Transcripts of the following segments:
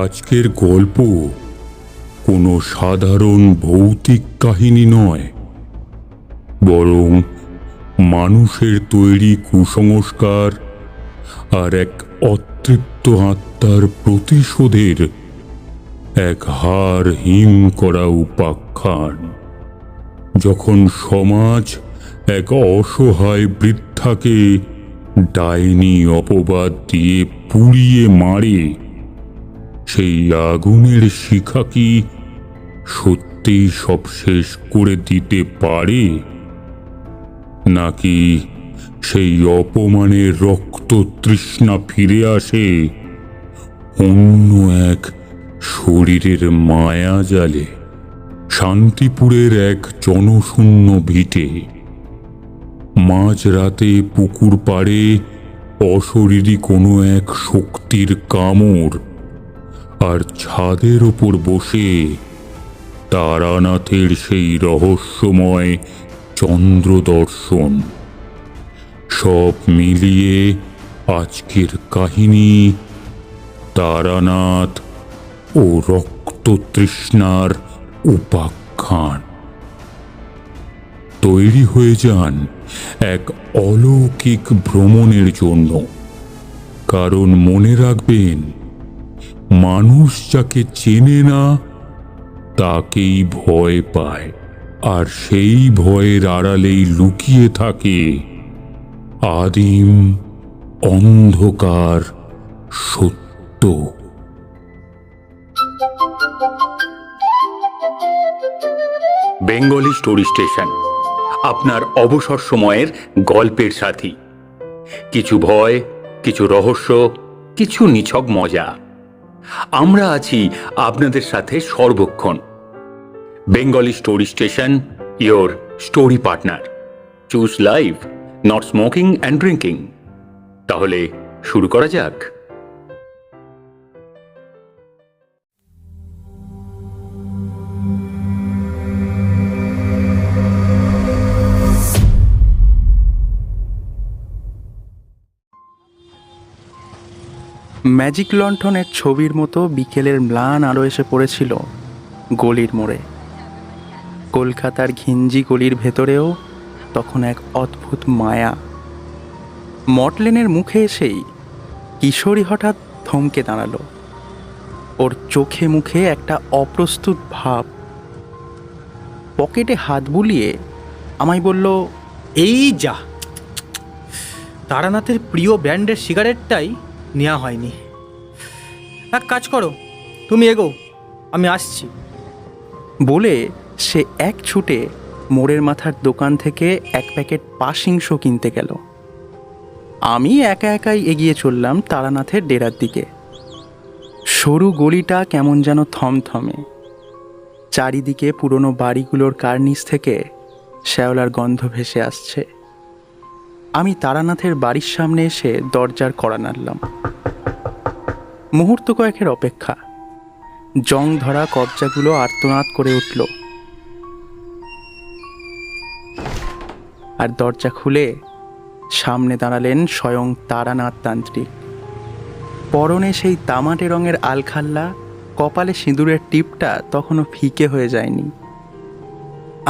আজকের গল্প কোনো সাধারণ ভৌতিক কাহিনী নয়, বরং মানুষের তৈরি কুসংস্কার আর এক অতৃপ্ত আত্মার প্রতিশোধের এক হাড় হিম করা উপাখ্যান। যখন সমাজ এক অসহায় বৃদ্ধাকে ডাইনি অপবাদ দিয়ে পুড়িয়ে মারে, সেই আগুনের শিখা কি সত্যিই সব শেষ করে দিতে পারে, নাকি সেই অপমানের রক্ত তৃষ্ণা ফিরে আসে অন্য এক শরীরের মায়া জালে? শান্তিপুরের এক জনশূন্য ভিটে মাঝরাতে পুকুর পাড়ে অশরীরী কোনো এক শক্তির কামড়, আর ছাদের ওপর বসে তারানাথের সেই রহস্যময় চন্দ্রদর্শন। সব মিলিয়ে আজকের কাহিনী তারানাথ ও রক্ততৃষ্ণার উপাখ্যান। তৈরি হয়ে যান এক অলৌকিক ভ্রমণের জন্য, কারণ মনে রাখবেন, মানুষ যাকে চেনে না তাকেই ভয় পায়, আর সেই ভয়ের আড়ালেই লুকিয়ে থাকে আদিম অন্ধকার সত্য। বেঙ্গলি স্টোরি স্টেশন, আপনার অবসর সময়ের গল্পের সাথী। কিছু ভয়, কিছু রহস্য, কিছু নিছক মজা। আমরা আছি আপনাদের সাথে সর্বক্ষণ। Bengali story station, your story partner. Choose life, not smoking and drinking. তাহলে শুরু করা যাক। ম্যাজিক লণ্ঠনের ছবির মতো বিকেলের ম্লান আলো এসে পড়েছিল গলির মোড়ে। কলকাতার ঘিঞ্জি গলির ভেতরেও তখন এক অদ্ভুত মায়া। মটলেনের মুখে এসেই কিশোরী হঠাৎ থমকে দাঁড়ালো। ওর চোখে মুখে একটা অপ্রস্তুত ভাব। পকেটে হাত বুলিয়ে আমায় বলল, এই যা, তারানাথের প্রিয় ব্র্যান্ডের সিগারেটটাই নেওয়া হয়নি। এক কাজ করো, তুমি এগো, আমি আসছি। বলে সে এক ছুটে মোড়ের মাথার দোকান থেকে এক প্যাকেট পাশিংশ কিনতে গেল। আমি একা একাই এগিয়ে চললাম তারানাথের ডেরার দিকে। সরু গলিটা কেমন যেন থমথমে। চারিদিকে পুরনো বাড়িগুলোর কার্নিস থেকে শ্যাওলার গন্ধ ভেসে আসছে। আমি তারানাথের বাড়ির সামনে এসে দরজার কড়া নাড়লাম। মুহূর্ত কয়েকের অপেক্ষা। জং ধরা কবজাগুলো আর্তনাদ করে উঠল, আর দরজা খুলে সামনে দাঁড়ালেন স্বয়ং তারানাথ তান্ত্রিক। পরনে সেই তামাটে রঙের আলখাল্লা, কপালে সিঁদুরের টিপটা তখনও ফিকে হয়ে যায়নি।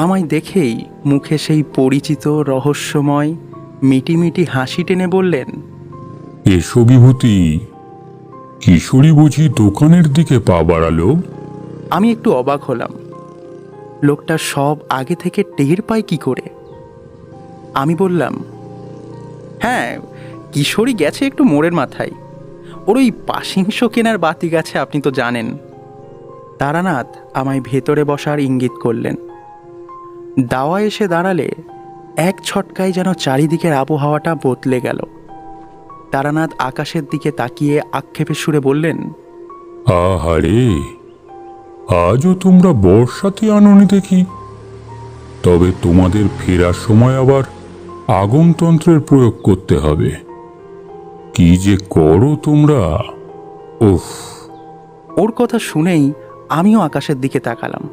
আমায় দেখেই মুখে সেই পরিচিত রহস্যময় মিটিমিটি হাসি টেনে বললেন, এসো বিভূতি, কিশোরী বুঝি দোকানের দিকে পা বাড়ালো? আমি একটু অবাক হলাম। লোকটা সব আগে থেকে টের পায় কি করে? আমি বললাম, হ্যাঁ, কিশোরী গেছে একটু মোড়ের মাথায়, ওর ওই পাশিংশ কেনার বাতি গেছে, আপনি তো জানেন। তারানাথ আমায় ভেতরে বসার ইঙ্গিত করলেন। দাওয়া এসে দাঁড়ালে এক ছটকায় যেন চারিদিকের আবহাওয়াটা বদলে গেল। তারানাথ আকাশের দিকে তাকিয়ে আক্ষেপের সুরে বললেন, আহারে, আজও তোমরা বর্ষাতে আনোনি দেখি। তবে তোমাদের ফেরার সময় আবার আগমতন্ত্রের প্রয়োগ করতে হবে। কি যে করো তোমরা! উফ! ওর কথা শুনেই আমিও আকাশের দিকে তাকালাম।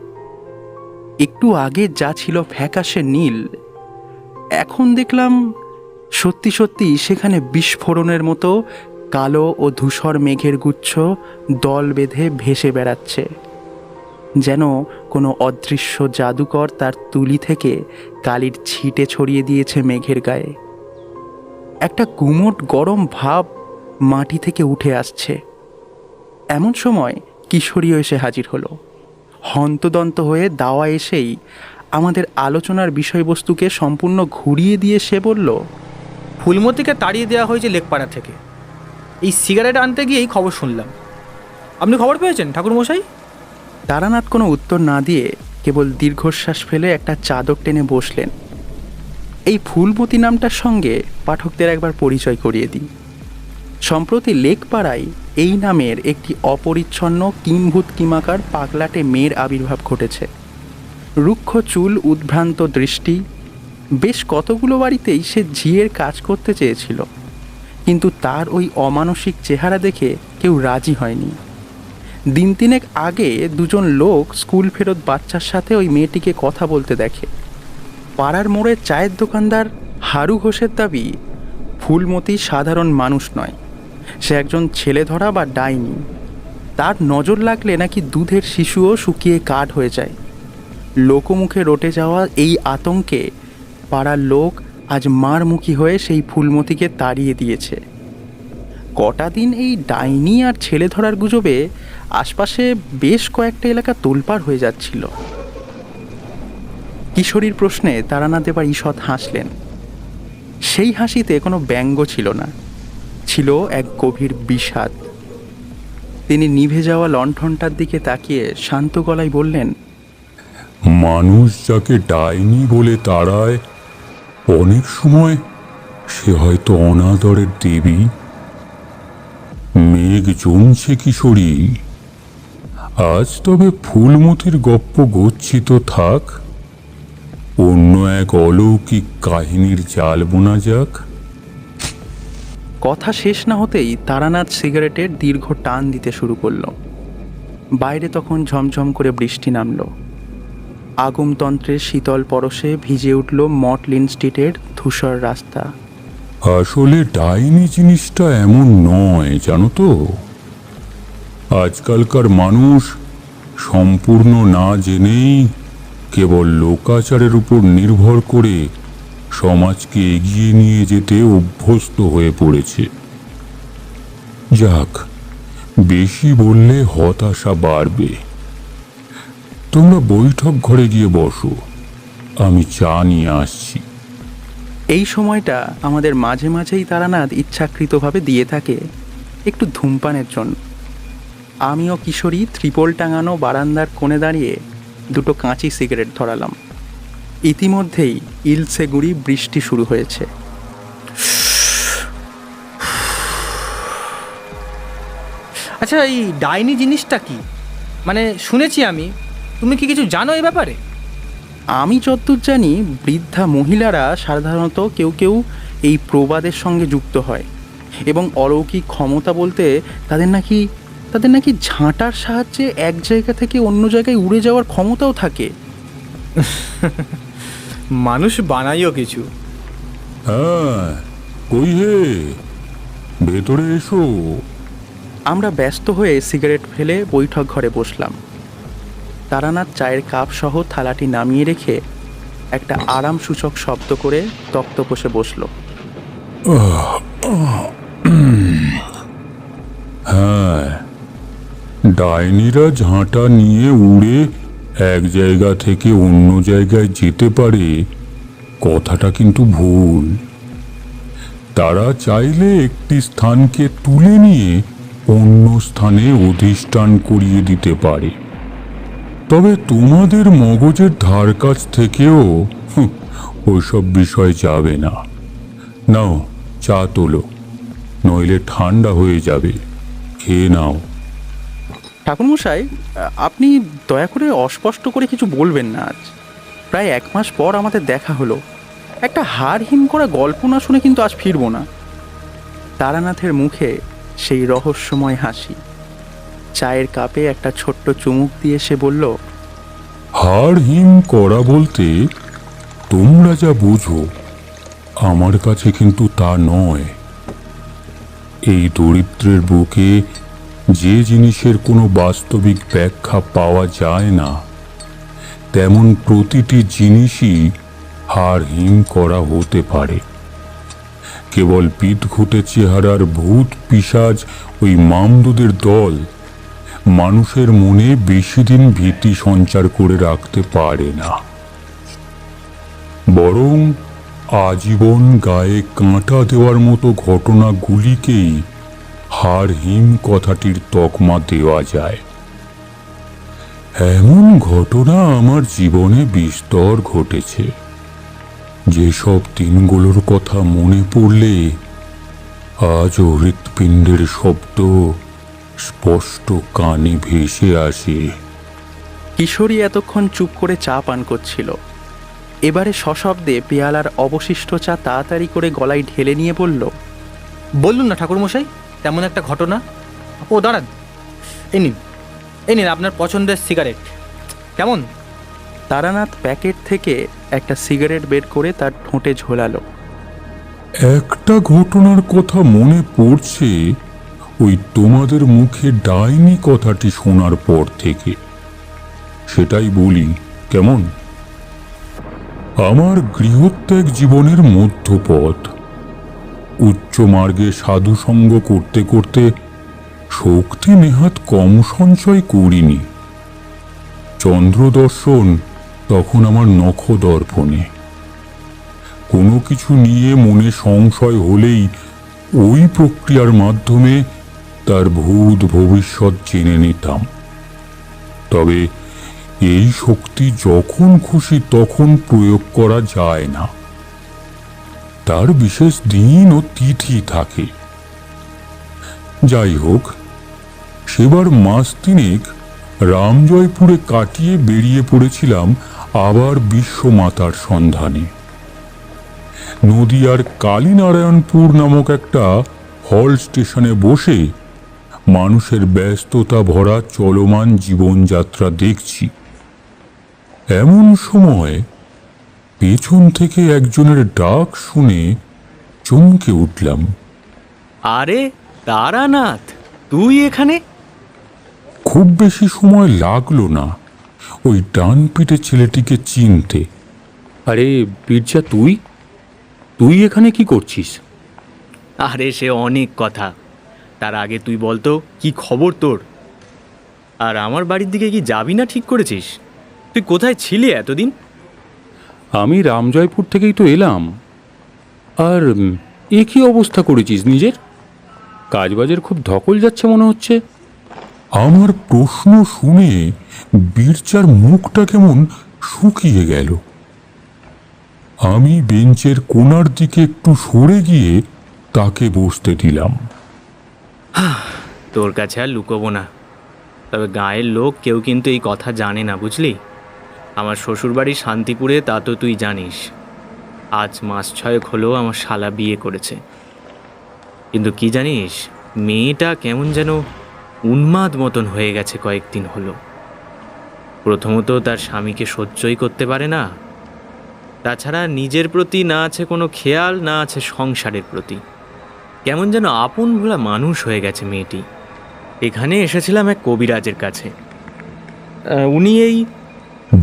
একটু আগে যা ছিল ফ্যাকাশে নীল, এখন দেখলাম সত্যি সত্যি সেখানে বিস্ফোরণের মতো কালো ও ধূসর মেঘের গুচ্ছ দল বেঁধে ভেসে বেড়াচ্ছে, যেন কোনো অদৃশ্য জাদুকর তার তুলি থেকে কালির ছিটে ছড়িয়ে দিয়েছে মেঘের গায়ে। একটা গুমোট গরম ভাব মাটি থেকে উঠে আসছে। এমন সময় কিশোরীও এসে হাজির হলো। হন্তদন্ত হয়ে দাওয়া এসেই আমাদের আলোচনার বিষয়বস্তুকে সম্পূর্ণ ঘুরিয়ে দিয়ে সে বলল, ফুলমতিকে তাড়িয়ে দেওয়া হয়েছে লেকপাড়া থেকে। এই সিগারেট আনতে গিয়েই খবর শুনলাম। আপনি খবর পেয়েছেন ঠাকুরমশাই? তারানাথ কোনো উত্তর না দিয়ে কেবল দীর্ঘশ্বাস ফেলে একটা চাদর টেনে বসলেন। এই ফুলমতি নামটার সঙ্গে পাঠকদের একবার পরিচয় করিয়ে দিই। সম্প্রতি লেকপাড়ায় এই নামের একটি অপরিচ্ছন্ন কিম্ভূত কিমাকার পাগলাটে মেয়ের আবির্ভাব ঘটেছে। রুক্ষ চুল, উদ্ভ্রান্ত দৃষ্টি। বেশ কতগুলো বাড়িতেই সে ঝিয়ের কাজ করতে চেয়েছিল, কিন্তু তার ওই অমানসিক চেহারা দেখে কেউ রাজি হয়নি। দিন তিনেক আগে দুজন লোক স্কুল ফেরত বাচ্চার সাথে ওই মেয়েটিকে কথা বলতে দেখে। পাড়ার মোড়ের চায়ের দোকানদার হারু ঘোষের দাবি, ফুলমতি সাধারণ মানুষ নয়, সে একজন ছেলে ধরা বা ডাইনি। তার নজর লাগলে নাকি দুধের শিশুও শুকিয়ে কাঠ হয়ে যায়। লোকমুখে রটে যাওয়া এই আতঙ্কে পাড়ার লোক আজ মারমুখী হয়ে সেই ফুলমতিকে তাড়িয়ে দিয়েছে। কটা দিন এই ডাইনি আর ছেলে ধরার গুজবে আশপাশে বেশ কয়েকটা এলাকা তোলপাড় হয়ে যাচ্ছিল। কিশোরীর প্রশ্নে তারানাথ এবার ঈষৎ হাসলেন। সেই হাসিতে কোনো ব্যঙ্গ ছিল না, ছিল এক গভীর বিষাদ। তিনি নিভে যাওয়া লণ্ঠনটার দিকে তাকিয়ে শান্ত গলায় বললেন, মানুষ যাকে ডাইনি বলে তাড়ায়, অনেক সময় সে হয়তো অনাদরের দেবী। মেঘ জমছে কিশোরী, আজ তবে ফুলমতির গপ্প গচ্ছিত থাক, অন্য এক অলৌকিক কাহিনীর জাল বোনা যাক। কথা শেষ না হতেই তারানাথ সিগারেটের দীর্ঘ টান দিতে শুরু করল। বাইরে তখন ঝমঝম করে বৃষ্টি নামল। আগমতন্ত্রের শীতল পরশে ভিজে উঠল মটলিন স্ট্রিটের ধূসর রাস্তা। আসলে ডাইনি জিনিসটা এমন নয়, জানো তো। আজকালকার মানুষ সম্পূর্ণ না জেনেই কেবল লোকাচারের উপর নির্ভর করে সমাজকে এগিয়ে নিয়ে যেতে অভ্যস্ত হয়ে পড়েছে। যাক, বেশি বললে হতাশা বাড়বে। তোমরা বৈঠক ঘরে গিয়ে বসো, আমি চা নিয়ে আসছি। এই সময়টা আমাদের মাঝে মাঝেই তারানাথ ইচ্ছাকৃতভাবে দিয়ে থাকে একটু ধূমপানের জন্য। আমিও কিশোরী ত্রিপল টাঙানো বারান্দার কোণে দাঁড়িয়ে দুটো কাঁচি সিগারেট ধরালাম। ইতিমধ্যেই ইলসে গুড়ি বৃষ্টি শুরু হয়েছে। আচ্ছা, এই ডাইনি জিনিসটা কি? মানে শুনেছি আমি, তুমি কি কিছু জানো এই ব্যাপারে? আমি যতদূর জানি, বৃদ্ধা মহিলারা সাধারণত কেউ কেউ এই প্রবাদের সঙ্গে যুক্ত হয়, এবং অলৌকিক ক্ষমতা বলতে তাদের নাকি ঝাঁটার সাহায্যে এক জায়গা থেকে অন্য জায়গায় উড়ে যাওয়ার ক্ষমতাও থাকে। মানুষ বানাইও কিছু। হ্যাঁ, কই হে, ভেতরে এসো। আমরা ব্যস্ত হয়ে সিগারেট ফেলে বৈঠক ঘরে বসলাম। তারানাথ চায়ের কাপ সহ থালাটি নামিয়ে রেখে একটা আরামসূচক শব্দ করে তক্তপোষে বসল। হ্যাঁ, ডাইনিরা ঝাঁটা নিয়ে উড়ে এক জায়গা থেকে অন্য জায়গায় যেতে পারে, কথাটা কিন্তু ভুল। তারা চাইলে একটি স্থানকে তুলে নিয়ে অন্য স্থানে অধিষ্ঠান করিয়ে দিতে পারে। তবে তোমাদের মগজের ধার কাছ থেকেও ওইসব বিষয় যাবে না। নাও, চা তোলো, নইলে ঠান্ডা হয়ে যাবে। খেয়ে নাও। ঠাকুরমশাই, আপনি দয়া করে অস্পষ্ট করে কিছু বলবেন না। আজ প্রায় 1 মাস পর আমাদের দেখা হলো। একটা হাড় হিম করা গল্প না শুনে কিন্তু আজ ফিরবো না। তারানাথের মুখে সেই রহস্যময় হাসি। চায়ের কাপে একটা ছোট্ট চুমুক দিয়ে সে বলল, হাড় হিম করা বলতে তোমরা যা বুঝো, আমার কাছে কিন্তু তা নয়। এই দরিদ্রের বুকে যে জিনিসের কোনো বাস্তবিক ব্যাখ্যা পাওয়া যায় না, তেমন প্রতিটি জিনিসই হাড় হিম করা হতে পারে। কেবল পিঠঘুটে চেহারার ভূত পিশাচ ওই মামদুদের দল মানুষের মনে বেশি দিন ভীতি সঞ্চার করে রাখতে পারে না, বরং আজীবন গায়ে কাঁটা দেওয়ার মতো ঘটনাগুলিকেই হাড় হিম কথাটির তকমা দেওয়া যায়। এমন ঘটনা আমার জীবনে বিস্তর ঘটেছে, যেসব দিনগুলোর কথা মনে পড়লে আজও হৃৎপিণ্ডের শব্দ স্পষ্ট কানে ভেসে আসে। কিশোরী এতক্ষণ চুপ করে চা পান করছিল। এবারে সশব্দে পেয়ালার অবশিষ্ট চা তাড়াতাড়ি করে গলায় ঢেলে নিয়ে বলল, বললুন না ঠাকুরমশাই, তেমন একটা ঘটনা। ও দাঁড়ান, এই নিন আপনার পছন্দের সিগারেট। কেমন? তারানাথ প্যাকেট থেকে একটা সিগারেট বের করে তার ঠোঁটে ঝোলালো। একটা ঘটনার কথা মনে পড়ছে, ওই তোমাদের মুখে ডাইনি কথাটি শোনার পর থেকে। সেটাই বলি কেমন? আমার গৃহত্যাগ জীবনের মধ্যপথ। উচ্চ মার্গে সাধুসঙ্গ করতে করতে শক্তি নেহাত কম সঞ্চয় করিনি। চন্দ্রদর্শন তখন আমার নখদর্পণে। কোনো কিছু নিয়ে মনে সংশয় হলেই ওই প্রক্রিয়ার মাধ্যমে তার ভূত ভবিষ্যৎ জেনে নিতাম। তবে এই শক্তি যখন খুশি তখন প্রয়োগ করা যায় না, তার বিশেষ দিন ও তিথি থাকে। যাই হোক, সেবার মাস তিনেক রামজয়পুরে কাটিয়ে বেরিয়ে পড়েছিলাম আবার বিশ্বমাতার সন্ধানে। নদিয়ার কালীনারায়ণপুর নামক একটা হল স্টেশনে বসে মানুষের ব্যস্ততা ভরা চলমান জীবনযাত্রা দেখছি। এমন সময় পেছন থেকে একজনের ডাক শুনে চমকে উঠলাম। আরে তারানাথ, তুই এখানে? খুব বেশি সময় লাগলো না ওই ডান পিঠে ছেলেটিকে চিনতে। আরে বীরজা, তুই তুই এখানে কি করছিস? আরে সে অনেক কথা, তার আগে তুই বলতো কি খবর তোর? আর আমার বাড়ির দিকে কি যাবি না ঠিক করেছিস? তুই কোথায় ছিলি এতদিন? আমি রামজয়পুর থেকেই তো এলাম। আর এ কি অবস্থা করেছিস নিজের? কাজবাজের খুব ধকল যাচ্ছে মনে হচ্ছে। আমার প্রশ্ন শুনে বীরচার মুখটা কেমন শুকিয়ে গেল। আমি বেঞ্চের কোণার দিকে একটু সরে গিয়ে তাকে বসতে দিলাম। তোর কাছে আর লুকোবো না, তবে গায়ের লোক কেউ কিন্তু এই কথা জানে না, বুঝলি? আমার শ্বশুরবাড়ি শান্তিপুরে, তা তো তুই জানিস। আজ মাস 6 হলো আমার শালা বিয়ে করেছে, কিন্তু কি জানিস, মেয়েটা কেমন যেন উন্মাদ মতন হয়ে গেছে কয়েকদিন হলো। প্রথমত তার স্বামীকে সহ্যই করতে পারে না, তাছাড়া নিজের প্রতি না আছে কোনো খেয়াল, না আছে সংসারের প্রতি। কেমন যেন আপন ভোলা মানুষ হয়ে গেছে মেয়েটি। এখানে এসেছিলাম এক কবিরাজের কাছে। উনি এই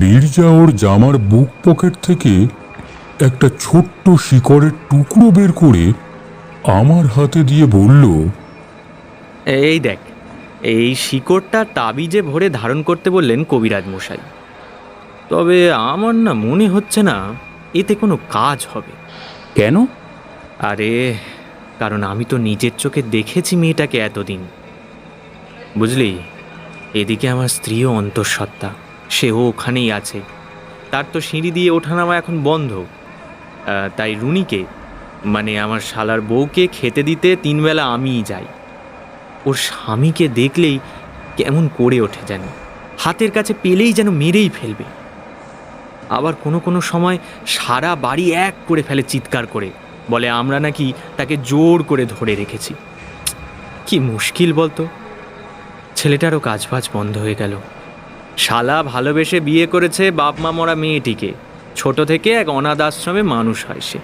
বীরজা ওর জামার বুক পকেট থেকে একটা ছোট্ট শিকড়ের টুকরো বের করে আমার হাতে দিয়ে বলল, এই দেখ, এই শিকড়টা তাবিজে ভরে ধারণ করতে বললেন কবিরাজ মশাই। তবে আমার না মনে হচ্ছে না এতে কোনো কাজ হবে। কেন? আরে কারণ আমি তো নিজের চোখে দেখেছি মেয়েটাকে এতদিন, বুঝলি? এদিকে আমার স্ত্রীও অন্তঃসত্ত্বা, সেও ওখানেই আছে। তার তো সিঁড়ি দিয়ে ওঠানামা এখন বন্ধ। তাই রুনিকে, মানে আমার শালার বউকে খেতে দিতে 3 বেলা আমিই যাই। ওর স্বামীকে দেখলেই কেমন করে ওঠে যেন, হাতের কাছে পেলেই যেন মেরেই ফেলবে। আবার কোনো কোনো সময় সারা বাড়ি এক করে ফেলে চিৎকার করে, বলে আমরা নাকি তাকে জোর করে ধরে রেখেছি। কি মুশকিল বলতো? ছেলেটারও কাজবাজ বন্ধ হয়ে গেল। শালা ভালোবেসে বিয়ে করেছে বাপ মা মরা মেয়েটিকে, ছোট থেকে এক অনাথ আশ্রমে মানুষ হয় সে।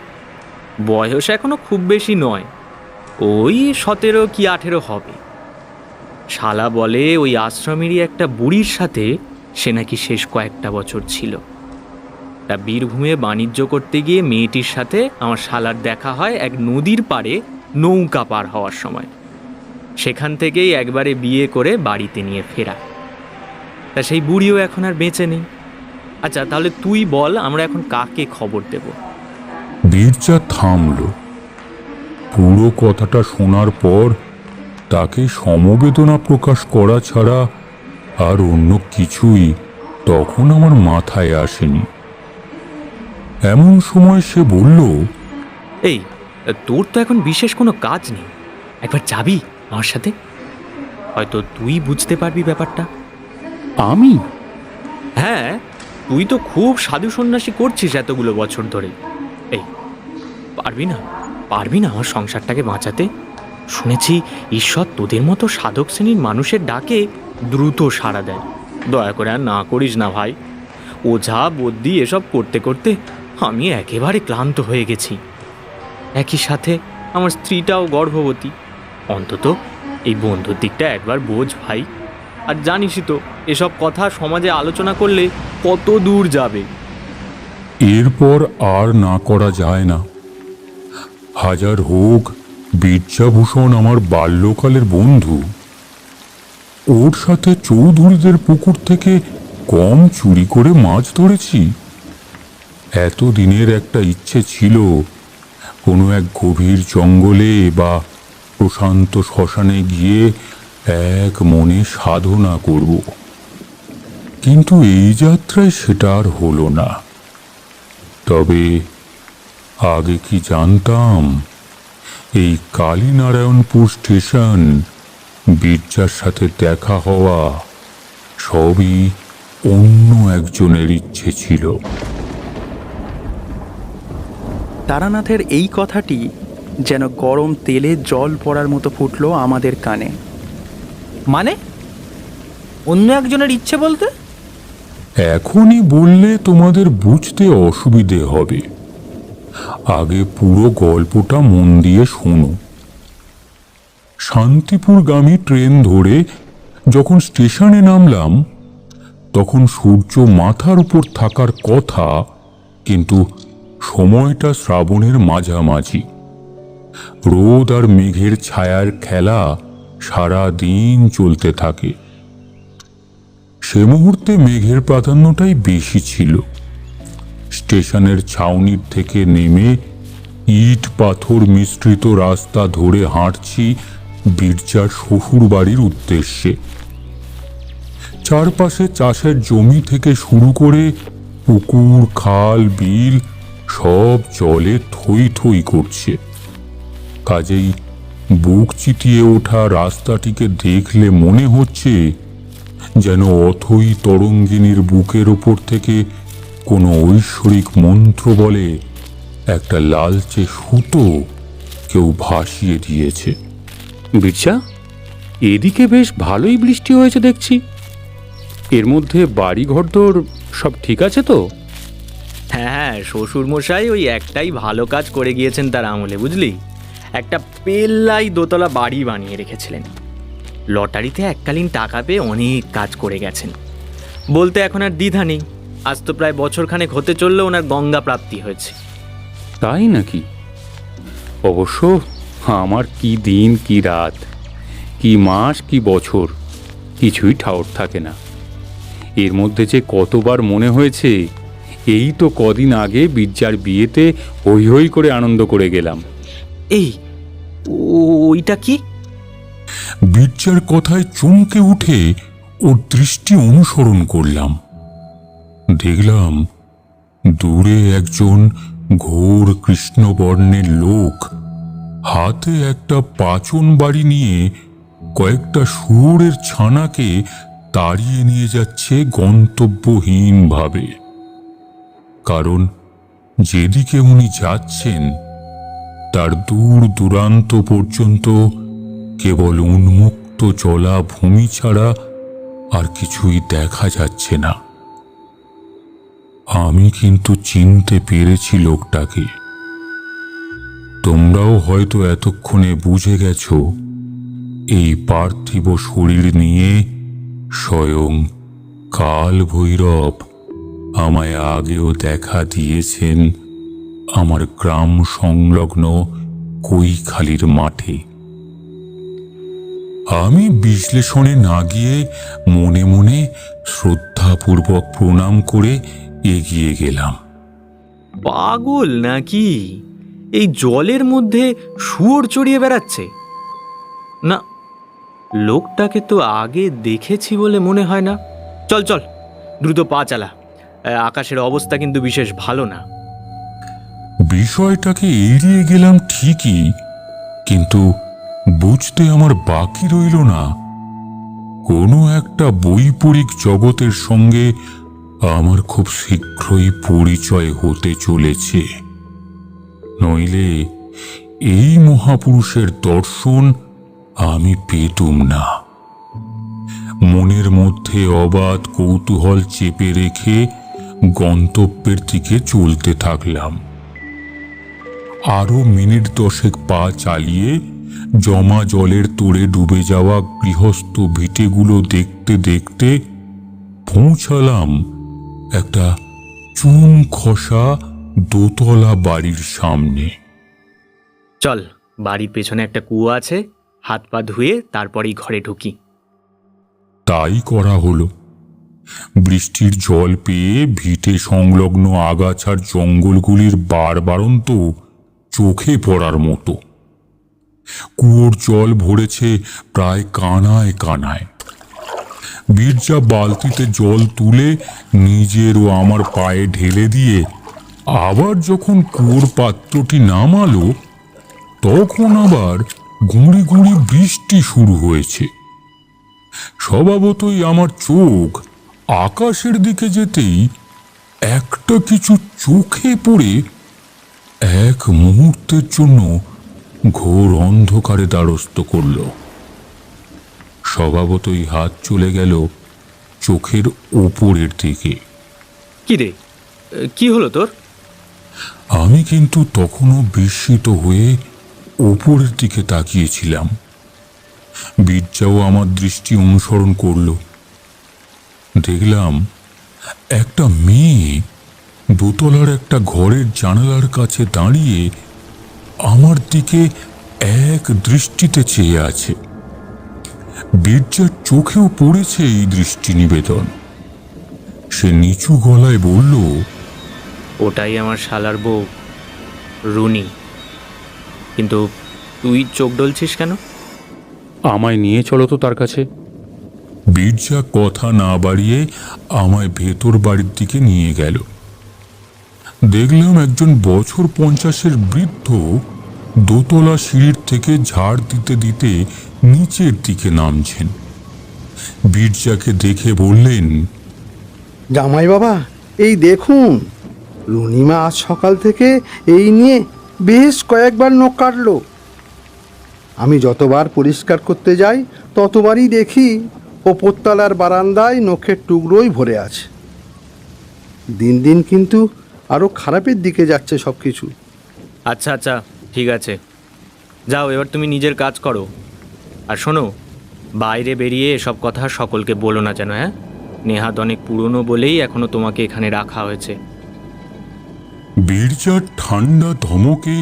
বয়স এখনো খুব বেশি নয়, ওই 17 কি 18 হবে। শালা বলে ওই আশ্রমেরই একটা বুড়ির সাথে সে নাকি শেষ কয়েকটা বছর ছিল। তা বীরভূমে বাণিজ্য করতে গিয়ে মেয়েটির সাথে আমার শালার দেখা হয় এক নদীর পাড়ে নৌকা পার হওয়ার সময়। সেখান থেকেই একবারে বিয়ে করে বাড়িতে নিয়ে ফেরা। তা সেই বুড়িও এখন আর বেঁচে নেই। আচ্ছা, তাহলে তুই বল আমরা এখন কাকে খবর দেব? বীরচা থামল। পুরো কথাটা শোনার পর তাকে সমবেদনা প্রকাশ করা ছাড়া আর অন্য কিছুই তখন আমার মাথায় আসেনি। এমন সময় সে বলল, এই, তোর তো এখন বিশেষ কোনো কাজ নেই, একবার যাবি আমার সাথে? হয়তো তুই বুঝতে পারবি ব্যাপারটা। আমি? হ্যাঁ, তুই তো খুব সাধু সন্ন্যাসী করছিস এতগুলো বছর ধরে। এই, পারবি না আমার সংসারটাকে বাঁচাতে? শুনেছি ঈশ্বর তোদের মতো সাধক শ্রেণীর মানুষের ডাকে দ্রুত সাড়া দেয়। দয়া করে আর না করিস না ভাই। ওঝা বদ্যি এসব করতে করতে আমি একেবারে ক্লান্ত হয়ে গেছি। একই সাথে আমার স্ত্রীটাও গর্ভবতী। অন্তত এই বন্ধুর দিকটা একবার বোঝ ভাই। আর জানিসই তো এসব কথা সমাজে আলোচনা করলে কত দূর যাবে। এরপর আর না করা যায় না। হাজার হোক বীরচাভূষণ আমার বাল্যকালের বন্ধু। ওর সাথে চৌধুরীদের পুকুর থেকে কম চুরি করে মাছ ধরেছি। এতদিনের একটা ইচ্ছে ছিল কোনো এক গভীর জঙ্গলে বা প্রশান্ত শ্মশানে গিয়ে এক মনে সাধনা করব, কিন্তু এই যাত্রায় সেটা আর হলো না। তবে আগে কি জানতাম এই কালীনারায়ণপুর স্টেশন, বীরচার সাথে দেখা হওয়া সবই অন্য একজনের ইচ্ছে ছিল। তারানাথের এই কথাটি যেন গরম তেলে জল পড়ার মতো ফুটলো আমাদের কানে। মানে অন্য একজনের ইচ্ছে বলতে? এখনই বললে তোমাদের বুঝতে অসুবিধে হবে। আগে পুরো গল্পটা মন দিয়ে শোনো। শান্তিপুরগামী ট্রেন ধরে যখন স্টেশনে নামলাম তখন সূর্য মাথার উপর থাকার কথা, কিন্তু সময়টা শ্রাবণের মাঝামাঝি। রোদ আর মেঘের ছায়ার খেলা সারা দিন চলতে থাকে। সে মুহূর্তে মেঘের প্রাধান্যটাই বেশি ছিল। স্টেশনের ছাউনির থেকে নেমে ইট পাথর মিশ্রিত রাস্তা ধরে হাঁটছি বীরচার শ্বশুর বাড়ির উদ্দেশ্যে। চারপাশে চাষের জমি থেকে শুরু করে পুকুর, খাল, বিল সব জলে থই থই করছে। কাজেই বুক চিতিয়ে ওঠা রাস্তাটিকে দেখলে মনে হচ্ছে যেন অথই তরঙ্গিনীর বুকের ওপর থেকে কোনো ঐশ্বরিক মন্ত্র বলে একটা লালচে সুতো কেউ ভাসিয়ে দিয়েছে। বিরচা, এদিকে বেশ ভালোই বৃষ্টি হয়েছে দেখছি। এর মধ্যে বাড়ি ঘরদোর সব ঠিক আছে তো? হ্যাঁ, শ্বশুরমশাই ওই একটাই ভালো কাজ করে গিয়েছেন তার আমলে, বুঝলি? একটা পেল্লাই দোতলা বাড়ি বানিয়ে রেখেছিলেন। লটারিতে এককালীন টাকা পেয়ে অনেক কাজ করে গেছেন বলতে এখন আর দ্বিধা নেই। আজ তো প্রায় বছরখানেক হতে চললো ওনার গঙ্গা প্রাপ্তি হয়েছে। তাই নাকি? অবশ্য আমার কি দিন কি রাত, কি মাস কি বছর, কিছুই ঠাউর থাকে না। এর মধ্যে যে কতবার মনে হয়েছে এই তো কদিন আগে বীরজার বিয়েতে হই হই করে আনন্দ করে গেলাম। এই, ওইটা কি? বীরচার কথায় চমকে উঠে ওর দৃষ্টি অনুসরণ করলাম। দেখলাম দূরে একজন ঘোর কৃষ্ণবর্ণের লোক হাতে একটা পাচন বাড়ি নিয়ে কয়েকটা শুয়োরের ছানাকে তাড়িয়ে নিয়ে যাচ্ছে গন্তব্যহীন ভাবে। কারণ যেদিকে উনি যাচ্ছেন তার দূর দূরান্ত পর্যন্ত কেবল উন্মুক্ত জলাভূমি ছাড়া আর কিছুই দেখা যাচ্ছে না। আমি কিন্তু চিনতে পেরেছি লোকটাকে। তোমরাও হয়তো এতক্ষণে বুঝে গেছো এই পার্থিব শরীর নিয়ে স্বয়ং কাল ভৈরব আমায় আগেও দেখা দিয়েছেন আমার গ্রাম সংলগ্ন কৈখালির মাঠে। আমি বিশ্লেষণে না গিয়ে মনে মনে শ্রদ্ধাপূর্বক প্রণাম করে এগিয়ে গেলাম। পাগল নাকি? এই জলের মধ্যে শুয়োর চড়িয়ে বেড়াচ্ছে? না, লোকটাকে তো আগে দেখেছি বলে মনে হয় না। চল চল, দ্রুত পা চালা। আকাশের অবস্থা কিন্তু বিশেষ ভালো না। বিষয়টাকে এড়িয়ে গেলাম ঠিকই, কিন্তু বুঝতে আমার বাকি রইল না কোনো একটা বৈপরীক জগতের সঙ্গে আমার খুব শীঘ্রই পরিচয় হতে চলেছে, নইলে এই মহাপুরুষের দর্শন আমি পেতুম না। মনের মধ্যে অবাধ কৌতূহল চেপে রেখে গন্তব্যের দিকে চলতে থাকলাম। আরো মিনিট 10 পা চালিয়ে জমা জলের তোড়ে ডুবে যাওয়া গৃহস্থ ভিটেগুলো দেখতে দেখতে পৌঁছালাম একটা চুন খসা দোতলা বাড়ির সামনে। চল, বাড়ির পেছনে একটা কুয়ো আছে, হাত পা ধুয়ে তারপরেই ঘরে ঢুকি। তাই করা হলো। বৃষ্টির জল পেয়ে ভিটে সংলগ্ন আগাছার জঙ্গলগুলির বারবারন্ত চোখে পড়ার মতো। কুয়োর জল ভরেছে প্রায় কানায় কানায়। বীরজা বালতিতে জল তুলে নিজের ও আমার পায়ে ঢেলে দিয়ে আবার যখন কুয়োর পাত্রটি নামালো, তখন আবার গুঁড়ি গুঁড়ি বৃষ্টি শুরু হয়েছে। স্বভাবতই আমার চোখ আকাশের দিকে যেতেই একটা কিছু চোখে পড়ে এক মুহূর্তের জন্য ঘোর অন্ধকারে দ্বারস্থ করল। স্বভাবতই হাত চলে গেল চোখের ওপরের দিকে। কি রে, কি হলো তোর? আমি কিন্তু তখনও বিস্মিত হয়ে ওপরের দিকে তাকিয়েছিলাম। বীরজাও আমার দৃষ্টি অনুসরণ করল। দেখলাম একটা মেয়ে দোতলার একটা ঘরের জানালার কাছে দাঁড়িয়ে আমার দিকে এক দৃষ্টিতে চেয়ে আছে। বীরজার চোখেও পড়েছে এই দৃষ্টি নিবেদন। সে নিচু গলায় বলল, ওটাই আমার শালার বউ রুনি। কিন্তু তুই চোখ ডলছিস কেন? আমায় নিয়ে চলো তো তার কাছে। বীরজা কথা না বাড়িয়ে আমায় ভেতর বাড়ির দিকে নিয়ে গেল। দেখলাম একজন বছর 50-এর বৃদ্ধ দোতলা সিঁড়ির থেকে ঝাড় দিতে দিতে নিচের দিকে নামছেন। বীরজাকে দেখে বললেন, জামাই বাবা, এই দেখুন, রুনিমা আজ সকাল থেকে এই নিয়ে বেশ কয়েকবার নখ কাটলো। আমি যতবার পরিষ্কার করতে যাই ততবারই দেখি ওপরতলার বারান্দায় নখের টুকরোই ভরে আছে। দিন দিন কিন্তু আরও খারাপের দিকে যাচ্ছে সব কিছু। আচ্ছা আচ্ছা, ঠিক আছে, যাও এবার তুমি নিজের কাজ করো। আর শোনো, বাইরে বেরিয়ে এসব কথা সকলকে বলো না যেন। হ্যাঁ, নেহাত অনেক পুরনো বলেই এখনো তোমাকে এখানে রাখা হয়েছে। বীরজার ঠান্ডা ধমকে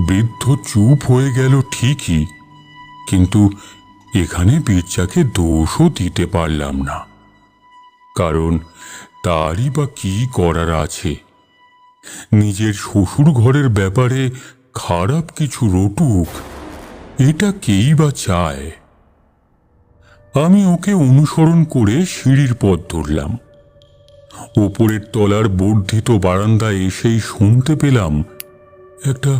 বৃদ্ধ চুপ হয়ে গেল ঠিকই, কিন্তু এখানে বীরজাকে দোষও দিতে পারলাম না, কারণ তারই বা কি করার আছে। নিজের শ্বশুর ঘরের ব্যাপারে খারাপ কিছু রটুক, এটা কেই বা চায়। আমি ওকে অনুসরণ করে সিঁড়ির পথ ধরলাম। ওপরের তলার বর্ধিত বারান্দায় এসেই শুনতে পেলাম একটা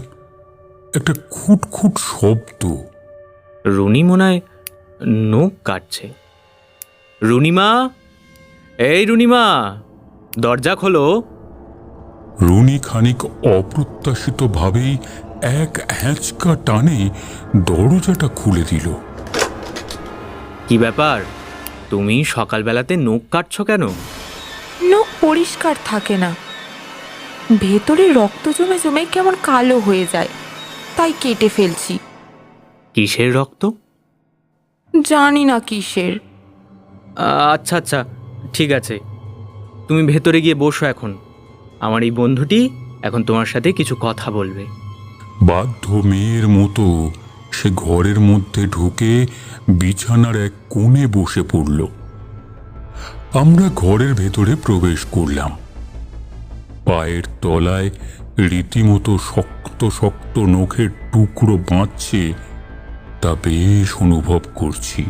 একটা খুটখুট শব্দ। রুনি মনে হয় নখ কাটছে। রুনিমা, এই রুনিমা, দরজা খোলো। রুনি খানিক অপ্রত্যাশিতভাবেই এক হ্যাঁচকা টানে দরজাটা খুলে দিল। কি ব্যাপার, তুমি সকালবেলাতে নখ কাটছো কেন? নখ পরিষ্কার থাকে না, ভেতরে রক্ত জমে জমে কেমন কালো হয়ে যায়, তাই কেটে ফেলছি। কিসের রক্ত? জানি না কিসের। আচ্ছা আচ্ছা, ঠিক আছে, তুমি ভেতরে গিয়ে বসো। এখন আমার এই বন্ধুটি এখন তোমার সাথে কিছু কথা বলবে। বাধ্য মেয়ের মতো সে ঘরের মধ্যে ঢুকে বিছানার এক কোণে বসে পড়ল। আমরা ঘরের ভেতরে প্রবেশ করলাম। পায়ের তলায় রীতিমতো শক্ত শক্ত নখের টুকরো বাঁধছে, তা বেশ অনুভব করছি।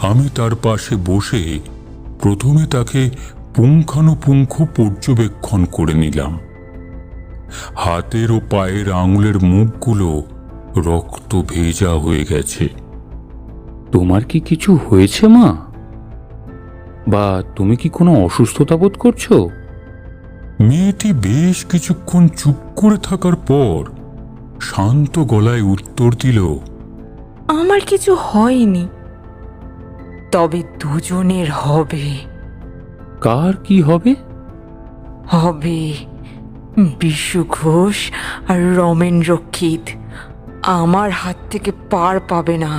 আমি তার পাশে বসে প্রথমে তাকে পুঙ্খানুপুঙ্খ পর্যবেক্ষণ করে নিলাম। হাতের ও পায়ের আঙুলের মুখগুলো রক্ত ভেজা হয়ে গেছে। তোমার কি কিছু হয়েছে মা? বা তুমি কি কোনো অসুস্থতা বোধ করছো? মেয়েটি বেশ কিছুক্ষণ চুপ করে থাকার পর শান্ত গলায় উত্তর দিল, আমার কিছু হয়নি, তবে দুজনের হবে। কার কি হবে? হবে বিশু ঘোষ আর রমেন রক্ষিত আমার হাত থেকে পার পাবে না।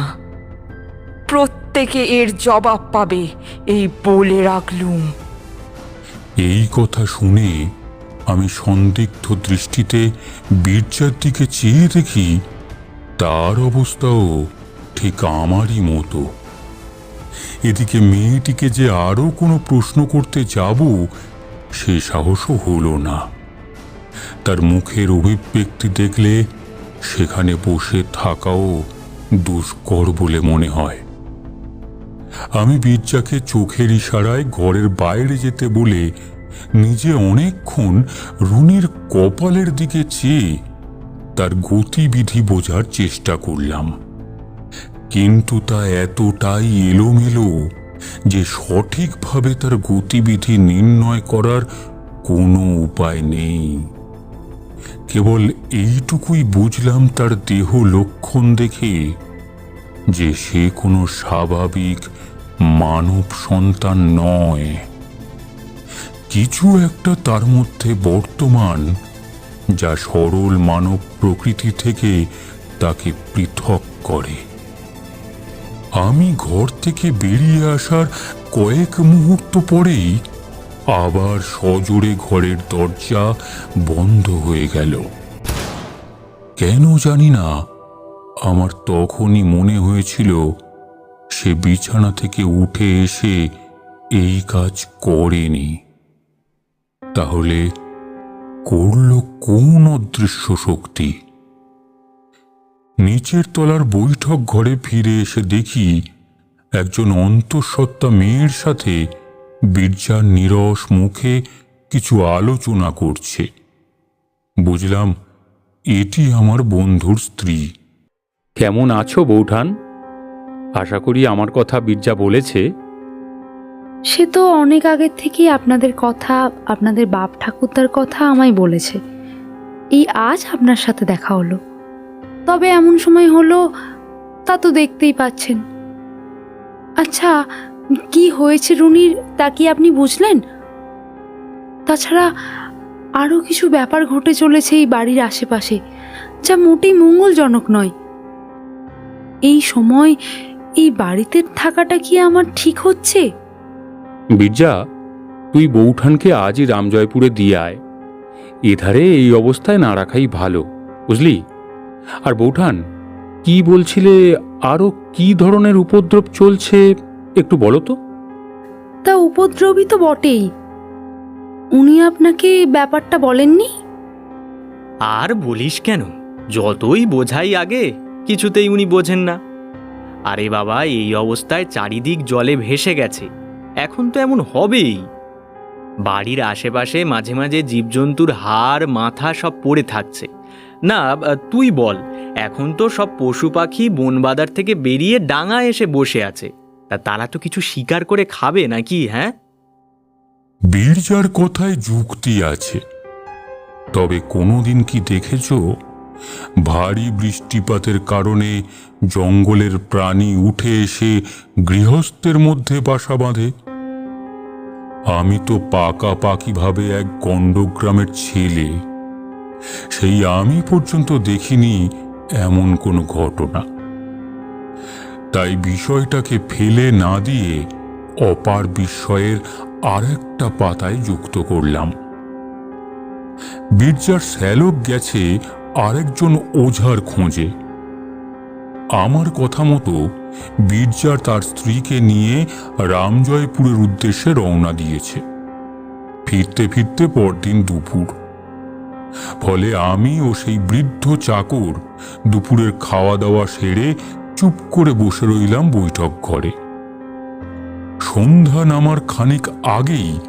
প্রত্যেকে এর জবাব পাবে, এই বলে রাখলুম। এই কথা শুনে আমি সন্দিগ্ধ দৃষ্টিতে বীরজার দিকে চেয়ে দেখি তার অবস্থাও ঠিক আমারই মতো। এদিকে মেয়েটিকে যে আরো কোনো প্রশ্ন করতে যাব সে সাহসও হলো না। তার মুখের অভিব্যক্তি দেখলে সেখানে বসে থাকাও দুষ্কর বলে মনে হয়। আমি বীরজাকে চোখের ইশারায় ঘরের বাইরে যেতে বলে নিজে অনেকক্ষণ রুনির কপালের দিকে চেয়ে তার গতিবিধি বোঝার চেষ্টা করলাম, কিন্তু তা এতটাই এলোমেলো যে সঠিকভাবে তার গতিবিধি নির্ণয় করার কোনো উপায় নেই। কেবল এইটুকুই বুঝলাম তার দেহ লক্ষণ দেখে যে সে কোনো স্বাভাবিক মানব সন্তান নয়। কিছু একটা তার মধ্যে বর্তমান, যা সরল মানব প্রকৃতি থেকে তাকে পৃথক করে। আমি ঘর থেকে বেরিয়ে আসার কয়েক মুহূর্ত পরেই আবার সজোরে ঘরের দরজা বন্ধ হয়ে গেল। কেন জানি না আমার তখনই মনে হয়েছিল সে বিছানা থেকে উঠে এসে এই কাজ করেনি। তাহলে করল কোন অদৃশ্য শক্তি? নিচের তলার বৈঠক ঘরে ফিরে এসে দেখি একজন অন্তঃসত্ত্বা মেয়ের সাথে বীরজার নীরস মুখে কিছু আলোচনা করছে। বুঝলাম এটি আমার বন্ধুর স্ত্রী। কেমন আছো বৌঠান? আশা করি আমার কথা বীরজা বলেছে। সে তো অনেক আগের থেকেই আপনাদের কথা, আপনাদের বাপ ঠাকুরদার কথা আমায় বলেছে। এই আজ আপনার সাথে দেখা হলো, তবে এমন সময় হলো তা তো দেখতেই পাচ্ছেন। আচ্ছা, কি হয়েছে রুনির তা কি আপনি বুঝলেন? তাছাড়া আরও কিছু ব্যাপার ঘটে চলেছে এই বাড়ির আশেপাশে, যা মোটেই মঙ্গলজনক নয়। এই সময় এই বাড়িতে থাকাটা কি আমার ঠিক হচ্ছে? বীরজা, তুই বৌঠানকে আজই রামজয়পুরে দিয়ে আয়। এধারে এই অবস্থায় না রাখাই ভালো, বুঝলি? আর বৌঠান, কি বলছিলে, আরো কি ধরনের উপদ্রব চলছে একটু বলো তো। তা উপদ্রবী তো বটেই। উনি আপনাকে ব্যাপারটা বলেননি? আর বলিস কেন, যতই বোঝাই আগে কিছুতেই উনি বোঝেন না। আরে বাবা, এই অবস্থায় চারিদিক জলে ভেসে গেছে, এখন তো এমন হবেই। বাড়ির আশেপাশে মাঝে মাঝে জীবজন্তুর হাড় মাথা সব পড়ে থাকছে। না, তুই বল, এখন তো সব পশু পাখি বন বাদার থেকে বেরিয়ে ডাঙা এসে বসে আছে, তা তারা তো কিছু শিকার করে খাবে নাকি? হ্যাঁ, বীরজার কথায় যুক্তি আছে, তবে কোনোদিন কি দেখেছ ভারী বৃষ্টিপাতের কারণে জঙ্গলের প্রাণী উঠে এসে গৃহস্থের মধ্যে বাসা বাঁধে? আমি তো পাকাপাকিভাবে এক গণ্ডগ্রামের ছেলে, সেই আমি পর্যন্ত দেখিনি এমন কোনো ঘটনা। তাই বিষয়টাকে ফেলে না দিয়ে অপার বিস্ময়ের আরেকটা পাতায় যুক্ত করলাম। বীরজার শ্যালক গেছে আরেকজন ওঝার খোঁজে। আমার কথা মতো বীরজার তার স্ত্রীকে নিয়ে রামজয়পুরের উদ্দেশ্যে রওনা দিয়েছে। ফিরতে ফিরতে পরদিন দুপুর। ফলে আমি ও সেই বৃদ্ধ চাকর দুপুরের খাওয়া দাওয়া সেরে চুপ করে বসে রইলাম বৈঠক ঘরে। সন্ধ্যা নামার খানিক আগেই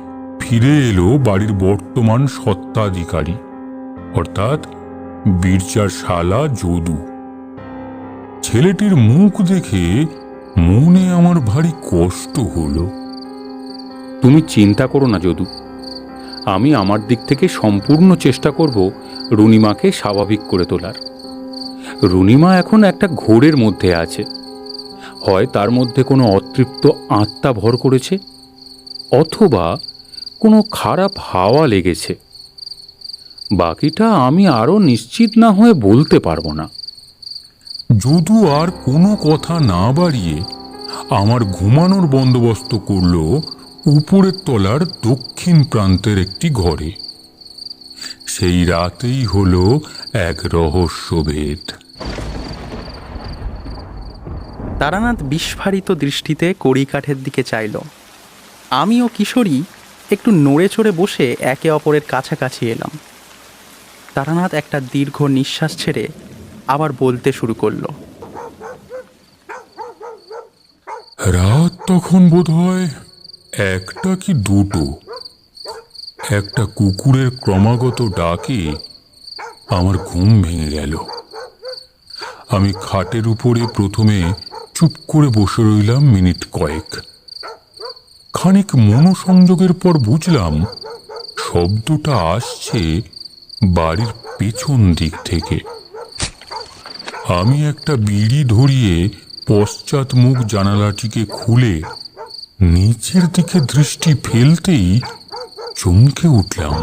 ফিরে এলো বাড়ির বর্তমান স্বত্বাধিকারী, অর্থাৎ বীরজার শালা যদু। ছেলেটির মুখ দেখে মনে আমার ভারী কষ্ট হলো। তুমি চিন্তা করো না যদু, আমি আমার দিক থেকে সম্পূর্ণ চেষ্টা করব রুনিমাকে স্বাভাবিক করে তোলার। রুনিমা এখন একটা ঘোরের মধ্যে আছে। হয় তার মধ্যে কোনো অতৃপ্ত আত্মা ভর করেছে, অথবা কোনো খারাপ হাওয়া লেগেছে। বাকিটা আমি আরও নিশ্চিত না হয়ে বলতে পারবো না। যদু আর কোনো কথা না বাড়িয়ে আমার ঘুমানোর বন্দোবস্ত করল উপরের তলার দক্ষিণ প্রান্তের একটি ঘরে। সেই রাতেই হলো এক রহস্যভেদ। তারানাথ বিস্ফারিত দৃষ্টিতে কড়িকাঠের দিকে চাইল। আমি ও কিশোরী একটু নড়ে চড়ে বসে একে অপরের কাছাকাছি এলাম। তারানাথ একটা দীর্ঘ নিঃশ্বাস ছেড়ে আবার বলতে শুরু করলো। রাত তখন বোধহয় একটা কি দুটো। একটা কুকুরের ক্রমাগত ডাকে আমার ঘুম ভেঙে গেল। আমি খাটের উপরে প্রথমে চুপ করে বসে রইলাম মিনিট কয়েক। খানিক মনোসংযোগের পর বুঝলাম শব্দটা আসছে বাড়ির পেছন দিক থেকে। আমি একটা বিড়ি ধরিয়ে পশ্চাৎ মুখ জানালাটিকে খুলে নিচের দিকে দৃষ্টি ফেলতেই চমকে উঠলাম।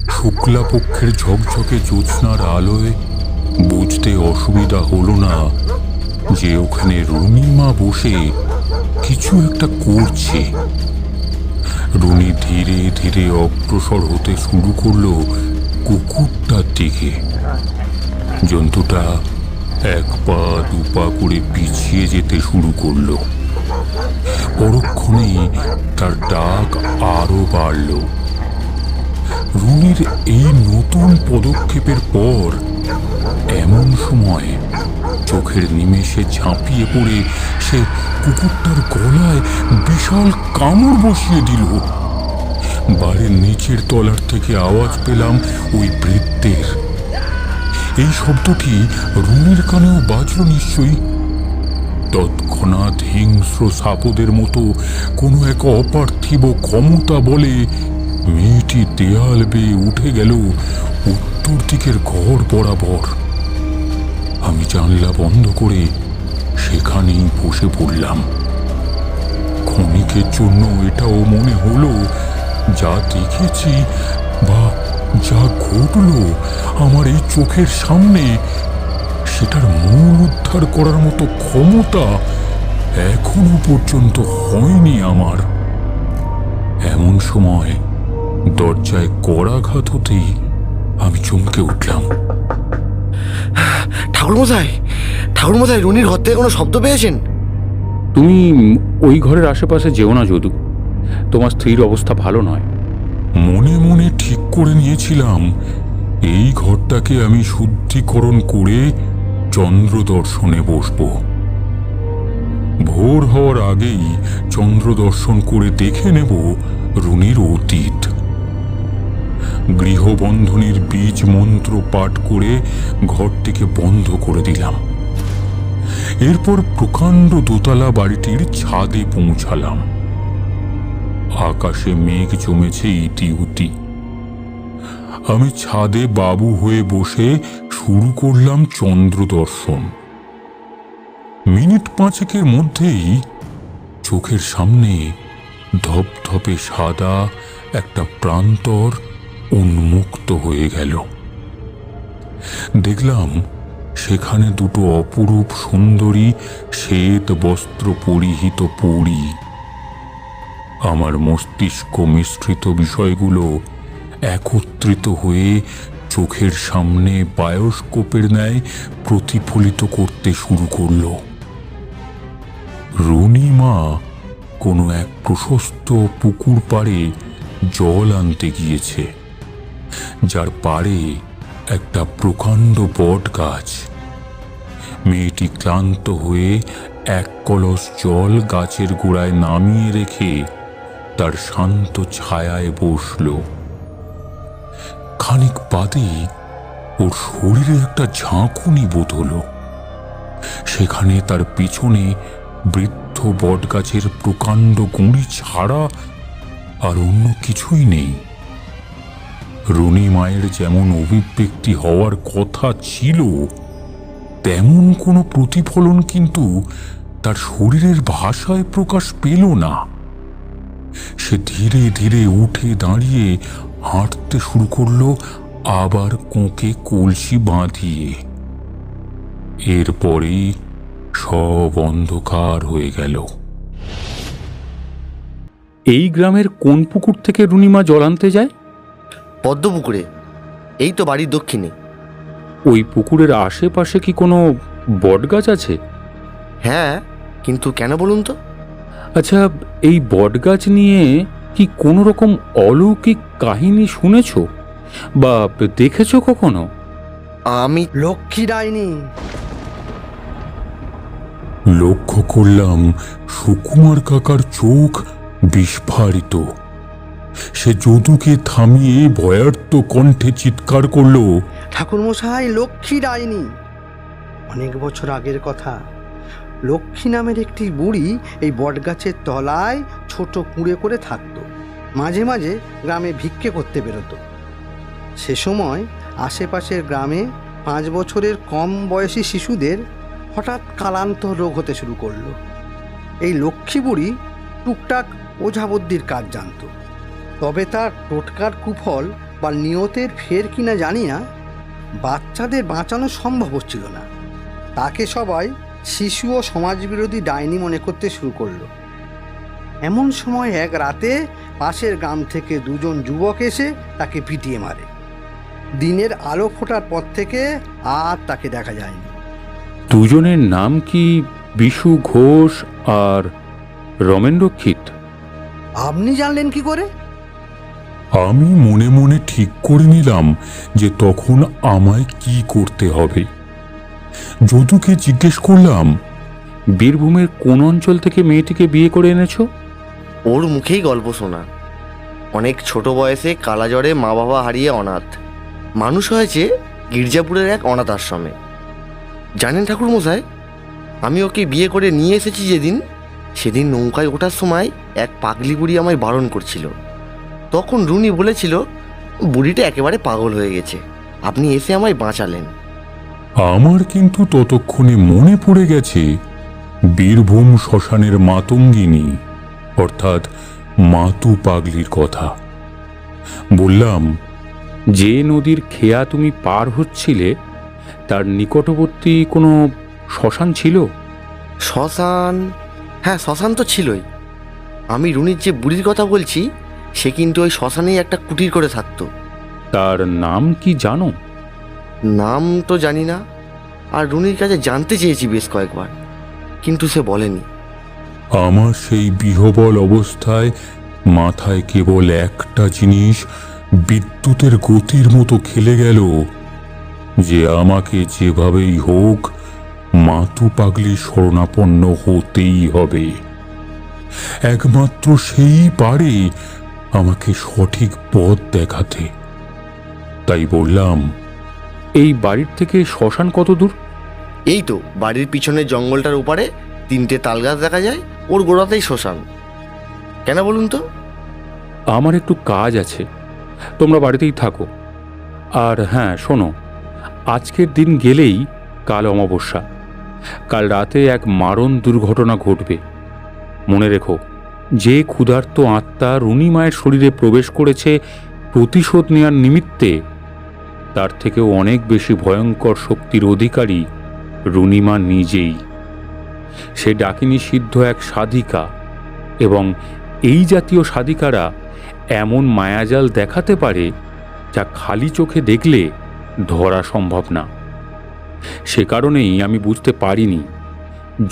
শুক্লাপক্ষের ঝকঝকে জ্যোৎস্নার আলোয় বুঝতে অসুবিধা হলো না যে ওখানে রুনিমা বসে কিছু একটা করছে। রুনি ধীরে ধীরে অগ্রসর হতে শুরু করলো কুকুরটার দিকে। জন্তুটা এক পা দু পা করে পিছিয়ে যেতে শুরু করলো। পরক্ষণেই তার ডাক আরো বাড়ল। রুনির এই নতুন পদক্ষেপের পর এমন সময় চোখের নিমেষে ঝাঁপিয়ে পড়ে সে কুকুরটার গলায় বিশাল কামড় বসিয়ে দিল। বাড়ির নিচের তলার থেকে আওয়াজ পেলাম ওই বৃদ্ধের। এই শব্দটি রুনির কানেও বাজল নিশ্চয়ই। তৎক্ষণাৎ হিংস্র সাপদের মতো কোনো এক অপার্থিব ক্ষমতা বলে মেয়েটি দেয়াল বেয়ে উঠে গেল উত্তর দিকের ঘর বরাবর। আমি জানলা বন্ধ করে সেখানেই বসে পড়লাম। ক্ষণিকের জন্য এটাও মনে হলো যা দেখেছি বা যা ঘটলো আমার এই চোখের সামনে, সেটার মূল উদ্ধার করার মতো ক্ষমতা এখনো পর্যন্ত হয়নি আমার। এমন সময় দরজায় করাঘাত হতেই আমি চমকে উঠলাম। ঠাকুরমশাই, রুনির ঘর থেকে কোনো শব্দ পেয়েছেন? তুমি ওই ঘরের আশেপাশে যেও না যদু, তোমার স্ত্রীর অবস্থা ভালো নয়। মনে মনে ঠিক করে নিয়েছিলাম এই ঘরটাকে আমি শুদ্ধিকরণ করে চন্দ্র দর্শনে বসব। ভোর হওয়ার আগেই চন্দ্র দর্শন করে দেখে নেব রুনির অতীত। গৃহবন্ধনের বীজ মন্ত্র পাঠ করে ঘরটিকে বন্ধ করে দিলাম। এরপর প্রকাণ্ড দোতলা বাড়িটির ছাদে পৌঁছালাম। আকাশে মেঘ জমেছে ইতিউতি। আমি ছাদে বাবু হয়ে বসে শুরু করলাম চন্দ্র দর্শন। মিনিট পাঁচেকের মধ্যেই চোখের সামনে ধপধপে সাদা একটা প্রান্তর উন্মুক্ত হয়ে গেল। দেখলাম সেখানে দুটো অপরূপ সুন্দরী শ্বেত বস্ত্র পরিহিত পরী। আমার মস্তিষ্ক মিশ্রিত বিষয়গুলো একত্রিত হয়ে চোখের সামনে বায়োস্কোপের ন্যায় প্রতিফলিত করতে শুরু করল। রুনিমা কোনো এক প্রশস্ত পুকুর পাড়ে জল আনতে গিয়েছে, যার পাড়ে একটা প্রকাণ্ড বট গাছ। মেয়েটি ক্লান্ত হয়ে এক কলস জল গাছের গোড়ায় নামিয়ে রেখে তার শান্ত ছায়ায় বসল। খানিক বাদেই ওর শরীরে একটা ঝাঁকুনি বোধ হলো। সেখানে তার পিছনে বৃদ্ধ বটগাছের প্রকাণ্ড গুঁড়ি ছাড়া আর অন্য কিছুই নেই। রুনি মায়ের যেমন অভিব্যক্তি হওয়ার কথা ছিল, তেমন কোনো প্রতিফলন কিন্তু তার শরীরের ভাষায় প্রকাশ পেল না। সে ধীরে ধীরে উঠে দাঁড়িয়ে হাঁটতে শুরু করলো, আবার কোঁকে কলসি বাঁধিয়ে। এরপরেই সব অন্ধকার হয়ে গেল। এই গ্রামের কোন পুকুর থেকে রুনিমা জল আনতে যায়? পদ্মপুকুরে, এই তো বাড়ির দক্ষিণে। ওই পুকুরের আশেপাশে কি কোনো বটগাছ আছে? হ্যাঁ, কিন্তু কেন বলুন তো? আচ্ছা, এই বটগাছ নিয়ে কি কোনো রকম অলৌকিক কাহিনী শুনেছ বা দেখেছো কখনো? আমি লক্ষ্মী ডাইনি। লক্ষ্য করলাম সুকুমার কাকার চোখ বিস্ফারিত। সে যদুকে থামিয়ে ভয়ার্ত কণ্ঠে চিৎকার করল, ঠাকুরমশাই, লক্ষ্মী ডাইনি। অনেক বছর আগের কথা। লক্ষ্মী নামের একটি বুড়ি এই বটগাছের তলায় ছোট কুঁড়ে করে থাকত। মাঝে মাঝে গ্রামে ভিক্ষে করতে বেরোতো। সে সময় আশেপাশের গ্রামে 5 বছরের কম বয়সী শিশুদের হঠাৎ কালান্তর রোগ হতে শুরু করলো। এই লক্ষ্মী বুড়ি টুকটাক ওঝাবদ্যির কাজ জানত, তবে তার টোটকার কুফল বা নিয়তের ফের কিনা জানি না, বাচ্চাদের বাঁচানো সম্ভব হচ্ছিল না। তাকে সবাই শিশু ও সমাজবিরোধী ডাইনি মনে করতে শুরু করলো। এমন সময় এক রাতে পাশের গ্রাম থেকে 2 জন যুবক এসে তাকে পিটিয়ে মারে। দিনের আলো ফোটার পর থেকে আর তাকে দেখা যায়নি। দুজনের নাম কি বিশু ঘোষ আর রমেন রক্ষিত? আপনি জানলেন কি করে? আমি মনে মনে ঠিক করে নিলাম যে তখন আমায় কি করতে হবে। যদুকে জিজ্ঞেস করলাম, বীরভূমের কোন অঞ্চল থেকে মেয়েটিকে বিয়ে করে এনেছো? ওর মুখেই গল্প শোনা। অনেক ছোট বয়সে কালাজ্বরে মা বাবা হারিয়ে অনাথ মানুষ হয়েছে গির্জাপুরের এক অনাথ আশ্রমে। জানেন ঠাকুরমশাই, আমি ওকে বিয়ে করে নিয়ে এসেছি সেদিন নৌকায় ওঠার সময় এক পাগলি বুড়ি আমায় বারণ করছিল। তখন রুনি বলেছিল বুড়িটা একেবারে পাগল হয়ে গেছে, আপনি এসে আমায় বাঁচালেন। আমার কিন্তু ততক্ষণে মনে পড়ে গেছে বীরভূম শ্মশানের মাতঙ্গিনী অর্থাৎ মাতু পাগলির কথা। বললাম, যে নদীর খেয়া তুমি পার হচ্ছিলে তার নিকটবর্তী কোনো শ্মশান ছিল? শ্মশান? হ্যাঁ, শ্মশান তো ছিলই। আমি রুনির যে বুড়ির কথা বলছি সে কিন্তু ওই শ্মশানেই একটা কুটির করে থাকতো। তার নাম কি জানো? নাম তো জানি না, আর রুনির কাছে জানতে চেয়েছি বেশ কয়েকবার, কিন্তু সে বলেনি। আমার সেই বিহবল অবস্থায় মাথায় কেবল একটা জিনিস বিদ্যুতের গতির মতো খেলে গেল, যে আমাকে যেভাবেই হোক মাতু পাগলি শরণাপন্ন হতেই হবে। একমাত্র সেই পারে আমাকে সঠিক পথ দেখাতে। তাই বললাম, এই বাড়ির থেকে শ্মশান কত দূর? এই তো বাড়ির পিছনের জঙ্গলটার উপরে 3টে তালগাছ দেখা যায়, ওর গোড়াতেই শ্মশান। কেন বলুন তো? আমার একটু কাজ আছে, তোমরা বাড়িতেই থাকো। আর হ্যাঁ শোনো, আজকের দিন গেলেই কাল অমাবস্যা। কাল রাতে এক মারণ দুর্ঘটনা ঘটবে। মনে রেখো, যে ক্ষুধার্ত আত্মা রুনি মায়ের শরীরে প্রবেশ করেছে প্রতিশোধ নেওয়ার নিমিত্তে, তার থেকেও অনেক বেশি ভয়ঙ্কর শক্তির অধিকারী রুনিমা নিজেই। সে ডাকিনী সিদ্ধ এক সাধিকা, এবং এই জাতীয় সাধিকারা এমন মায়াজাল দেখাতে পারে যা খালি চোখে দেখলে ধরা সম্ভব না। সে কারণেই আমি বুঝতে পারিনি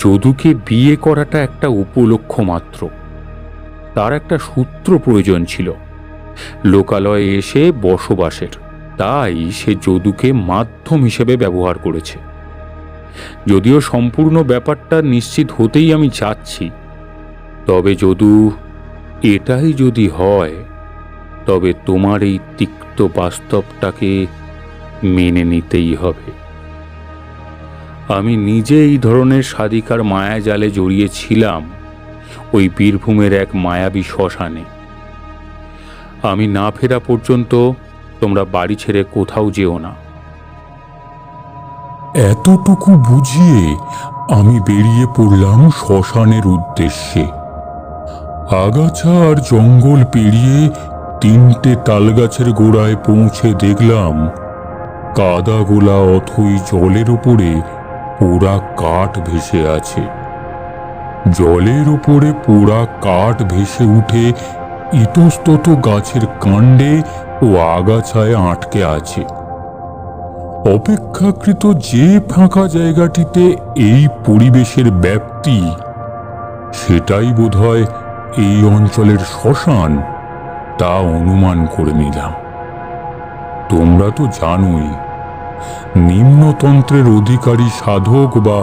যদুকে বিয়ে করাটা একটা উপলক্ষ মাত্র। তার একটা সূত্র প্রয়োজন ছিল লোকালয়ে এসে বসবাসের, তাই সে যদুকে মাধ্যম হিসেবে ব্যবহার করেছে। যদিও সম্পূর্ণ ব্যাপারটা নিশ্চিত হতেই আমি যাচ্ছি, তবে যদু, এটাই যদি হয় তবে তোমার এই তিক্ত বাস্তবটাকে মেনে নিতেই হবে। আমি নিজে এই ধরনের সাধিকার মায়াজালে জড়িয়েছিলাম ওই বীরভূমের এক মায়াবী শ্মশানে। আমি না ফেরা পর্যন্ত তোমরা বাড়ি ছেড়ে কোথাও যেও না। এতটুকু বুঝিয়ে আমি বেরিয়ে পড়লাম শ্মশানের উদ্দেশ্যে। আগাছা আর জঙ্গল পেরিয়ে 3টে তালগাছের গোড়ায় পৌঁছে দেখলাম কাদা গোলা অথই জলের উপরে পোড়া কাঠ ভেসে আছে। জলের উপরে পোড়া কাঠ ভেসে উঠে ইতস্তত গাছের কাণ্ডে ও আগাছায় আটকে আছে। অপেক্ষাকৃত যে ফাঁকা জায়গাটিতে এই পরিবেশের ব্যাপ্তি, সেটাই বোধহয় এই অঞ্চলের শ্মশান, তা অনুমান করে নিলাম। তোমরা তো জানোই, নিম্নতন্ত্রের অধিকারী সাধক বা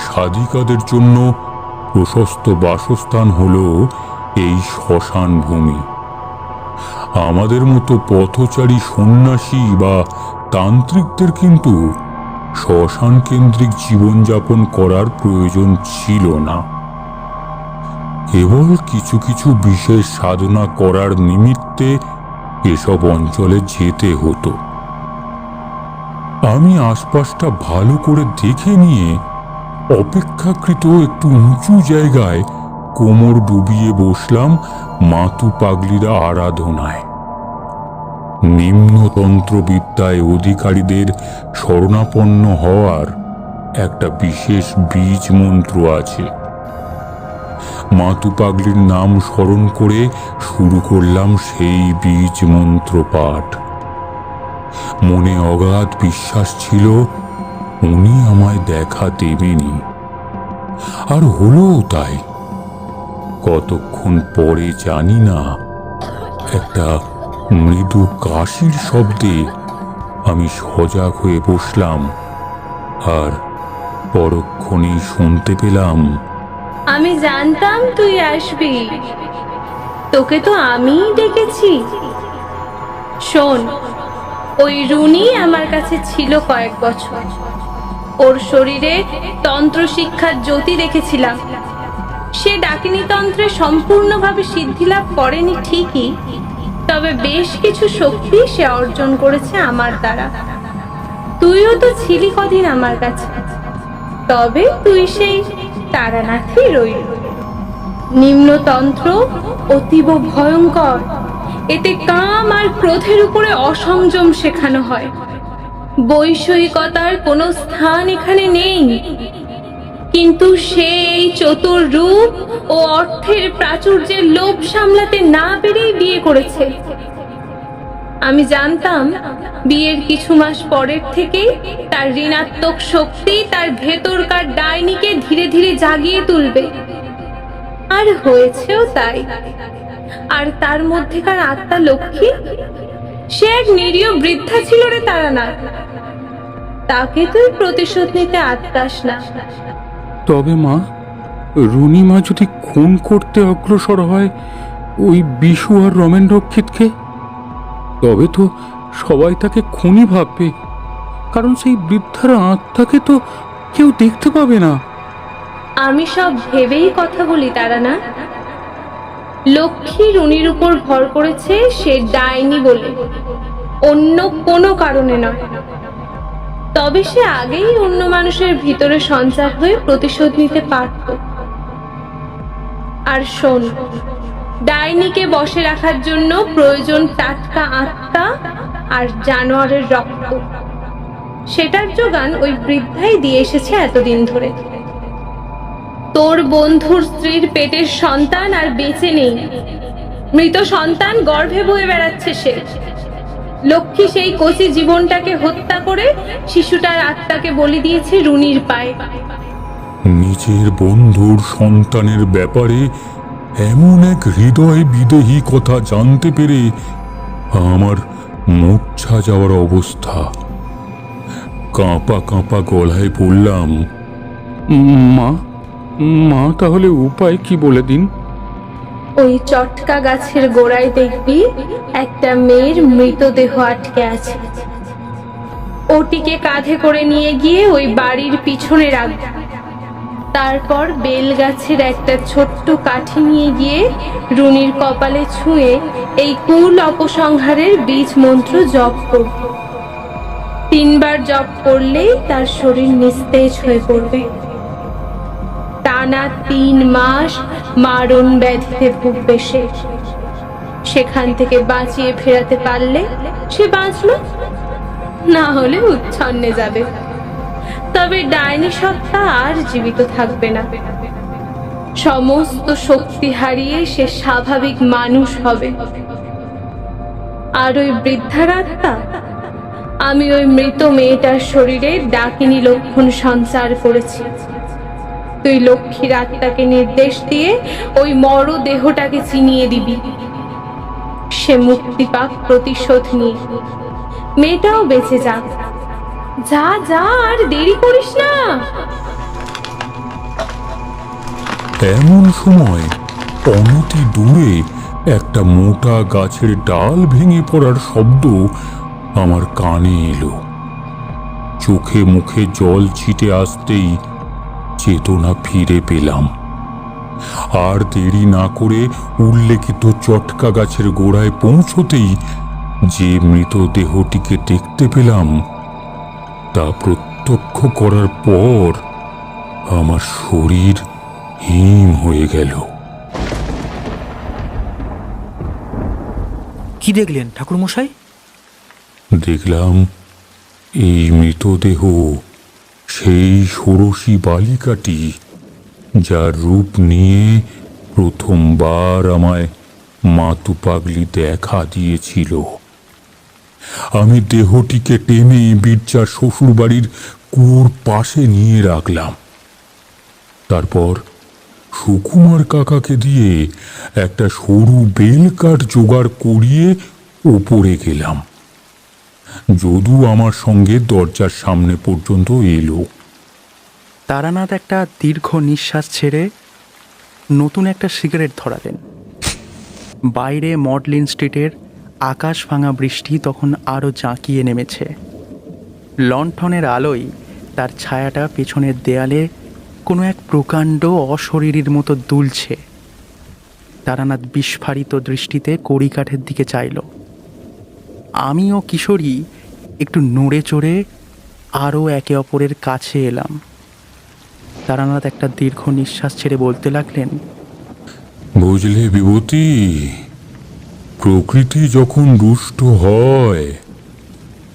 সাধিকাদের জন্য প্রশস্ত বাসস্থান হল এই শ্মশান ভূমি। আমাদের মতো পথচারী সন্ন্যাসী বা তান্ত্রিকদের কিন্তু শ্মশান কেন্দ্রিক জীবনযাপন করার প্রয়োজন ছিল না। কেবল কিছু কিছু বিশেষ সাধনা করার নিমিত্তে এসব অঞ্চলে যেতে হতো। আমি আশপাশটা ভালো করে দেখে নিয়ে অপেক্ষাকৃত একটু উঁচু জায়গায় কোমর ডুবিয়ে বসলাম মাতু পাগলিরা আরাধনায়। নিম্নতন্ত্রবিদ্যায় অধিকারীদের শরণাপন্ন হওয়ার একটা বিশেষ বীজ মন্ত্র আছে। মাতু পাগলির নাম স্মরণ করে শুরু করলাম সেই বীজ মন্ত্র পাঠ। মনে অগাধ বিশ্বাস ছিল উনি আমায় দেখা দেবেনই, আর হলো তাই। কতক্ষণ পরে জানি না, একটা মৃদু কাশির শব্দে আমি সজাগ হয়ে বসলাম, আর পরক্ষণেই শুনতে পেলাম, আমি জানতাম তুই আসবি, তোকে তো আমিই ডেকেছি। শোন, ওই রুনি আমার কাছে ছিল কয়েক বছর। ওর শরীরে তন্ত্র শিক্ষার জ্যোতি দেখেছিলাম। সে ডাকিনী তন্ত্রে সম্পূর্ণভাবে সিদ্ধিলাভ করেনি ঠিকই, তবে বেশ কিছু শক্তি সে অর্জন করেছে আমার দ্বারা। তুইও তো ছিলি কদিন আমার কাছে, তবে তুই সেই তারানাথই রইল। নিম্নতন্ত্র অতীব ভয়ঙ্কর। এতে কাম আর ক্রোধের উপরে অসংযম শেখানো হয়। বৈষয়িকতার কোনো স্থান এখানে নেই, কিন্তু সে এই চতুর রূপ ও অর্থের প্রাচুর্যের লোভ সামলাতে না পেরেই বিয়ে করেছে। আমি জানতাম বিয়ের কিছু মাস পরের থেকেই তার ঋণাত্মক শক্তি তার ভেতরকার ডাইনিকে ধীরে ধীরে জাগিয়ে তুলবে, আর হয়েছেও তাই। আর তার মধ্যেকার আত্মা লক্ষ্মী, সে এক নিরীহ বৃদ্ধা ছিল রে তারানাথ। তাকে তুই প্রতিশোধ নিতে আত্মাস না। তবে মা, রুনিমা যদি খুন করতে অগ্রসর হয় ওই বিশু আর রমেন রক্ষিতকে, তবে তো সবাই তাকে খুনি ভাববে, কারণ সেই বৃদ্ধার আত্মাকে তো কেউ দেখতে পাবে না। আমি সব ভেবেই কথা বলি তারানাথ। লক্ষ্মী রুনির উপর ভর করেছে সে ডাইনি বলে, অন্য কোনো কারণে নয়। তবে সে আগেই অন্য মানুষের ভিতরে সঞ্চার হয়ে প্রতিশোধ নিতে পারত। আর শোন, ডাইনিকে বশে রাখার জন্য প্রয়োজন টাটকা আত্মা আর জানোয়ারের রক্ত। সেটার যোগান ওই বৃদ্ধাই দিয়ে এসেছে এতদিন ধরে। তোর বন্ধুর স্ত্রীর পেটের সন্তান আর বেঁচে নেই, মৃত সন্তান গর্ভে বয়ে বেড়াচ্ছে সে। লক্ষ্মী সেই কচি জীবনটাকে হত্যা করে শিশুটার আত্মাকে বলি দিয়েছে রুনির পায়ে। নিজের বন্ধুর সন্তানের ব্যাপারে এমন এক হৃদয় বিদেহী কথা জানতে পেরে আমার মূর্ছা যাওয়ার অবস্থা। কাঁপা কাঁপা গলায় বললাম, মা তাহলে উপায় কি বলে দিন। ওই চটকা গাছের গোড়ায় দেখবি একটা মেয়ের মৃতদেহ আটকে আছে। ওটিকে কাঁধে করে নিয়ে গিয়ে ওই বাড়ির পিছনে রাখবি। তারপর বেল গাছের একটা ছোট্ট কাঠি নিয়ে গিয়ে রুনির কপালে ছুঁয়ে এই কুল অপসংহারের বীজ মন্ত্র জপ করবি। 3 বার জপ করলেই তার শরীর নিস্তেজ হয়ে পড়বে। টানা 3 মাস মারণ ব্যাধিতে ভুগবে সে। সেখান থেকে বাঁচিয়ে ফেরাতে পারলে সে বাঁচল, না হলে উচ্ছন্নে যাবে। তবে ডাইনি সত্তা আর জীবিত থাকবে না। সমস্ত শক্তি হারিয়ে সে স্বাভাবিক মানুষ হবে। আর ওই বৃদ্ধার আত্মা, আমি ওই মৃত মেয়েটার শরীরে ডাকিনী লক্ষণ সঞ্চার করেছি। তুই লক্ষ্মীর আত্মাকে নির্দেশ দিয়ে ওই মরদেহটাকে চিনিয়ে দিবি। সে মুক্তি পাক প্রতিশোধ নিয়ে। মেয়েটাও বেঁচে যাক। যা যা, আর দেরি করিস না। এমন সময় অনতি দূরে একটা মোটা গাছের ডাল ভেঙে পড়ার শব্দ আমার কানে এলো। চোখে মুখে জল ছিটে আসতেই চেতনা ফিরে পেলাম। আর দেরি না করে উল্লেখিত চটকা গাছের গোড়ায় পৌঁছতেই যে মৃতদেহটিকে দেখতে পেলাম তা প্রত্যক্ষ করার পর আমার শরীর হিম হয়ে গেল। কি দেখলেন ঠাকুরমশাই? দেখলাম এই মৃতদেহ সেই ষোড়শী বালিকাটি যার রূপ নিয়ে প্রথমবার আমায় মাতু পাগলি দেখা দিয়েছিল। আমি দেহটিকে টেনে বীরচার শ্বশুর বাড়ির কুয়োর পাশে নিয়ে রাখলাম। তারপর সুকুমার কাকাকে দিয়ে একটা সরু বেলকাঠ জোগাড় করিয়ে ওপরে গেলাম। যদু আমার সঙ্গে দরজার সামনে পর্যন্ত এলো। তারানাথ একটা দীর্ঘ নিঃশ্বাস ছেড়ে নতুন একটা সিগারেট ধরালেন। বাইরে মডলিন স্ট্রিটের আকাশ ভাঙা বৃষ্টি তখন আরও জাঁকিয়ে নেমেছে। লণ্ঠনের আলোয় তার ছায়াটা পেছনের দেয়ালে কোনো এক প্রকাণ্ড অশরীরীর মতো দুলছে। তারানাথ বিস্ফারিত দৃষ্টিতে কড়িকাঠের দিকে চাইল। আমি ও কিশোরী একটু নড়ে চড়ে আরও একে অপরের কাছে এলাম। তারানাথ একটা দীর্ঘ নিঃশ্বাস ছেড়ে বলতে লাগলেন, বুঝলে বিভূতি, প্রকৃতি যখন দুষ্ট হয়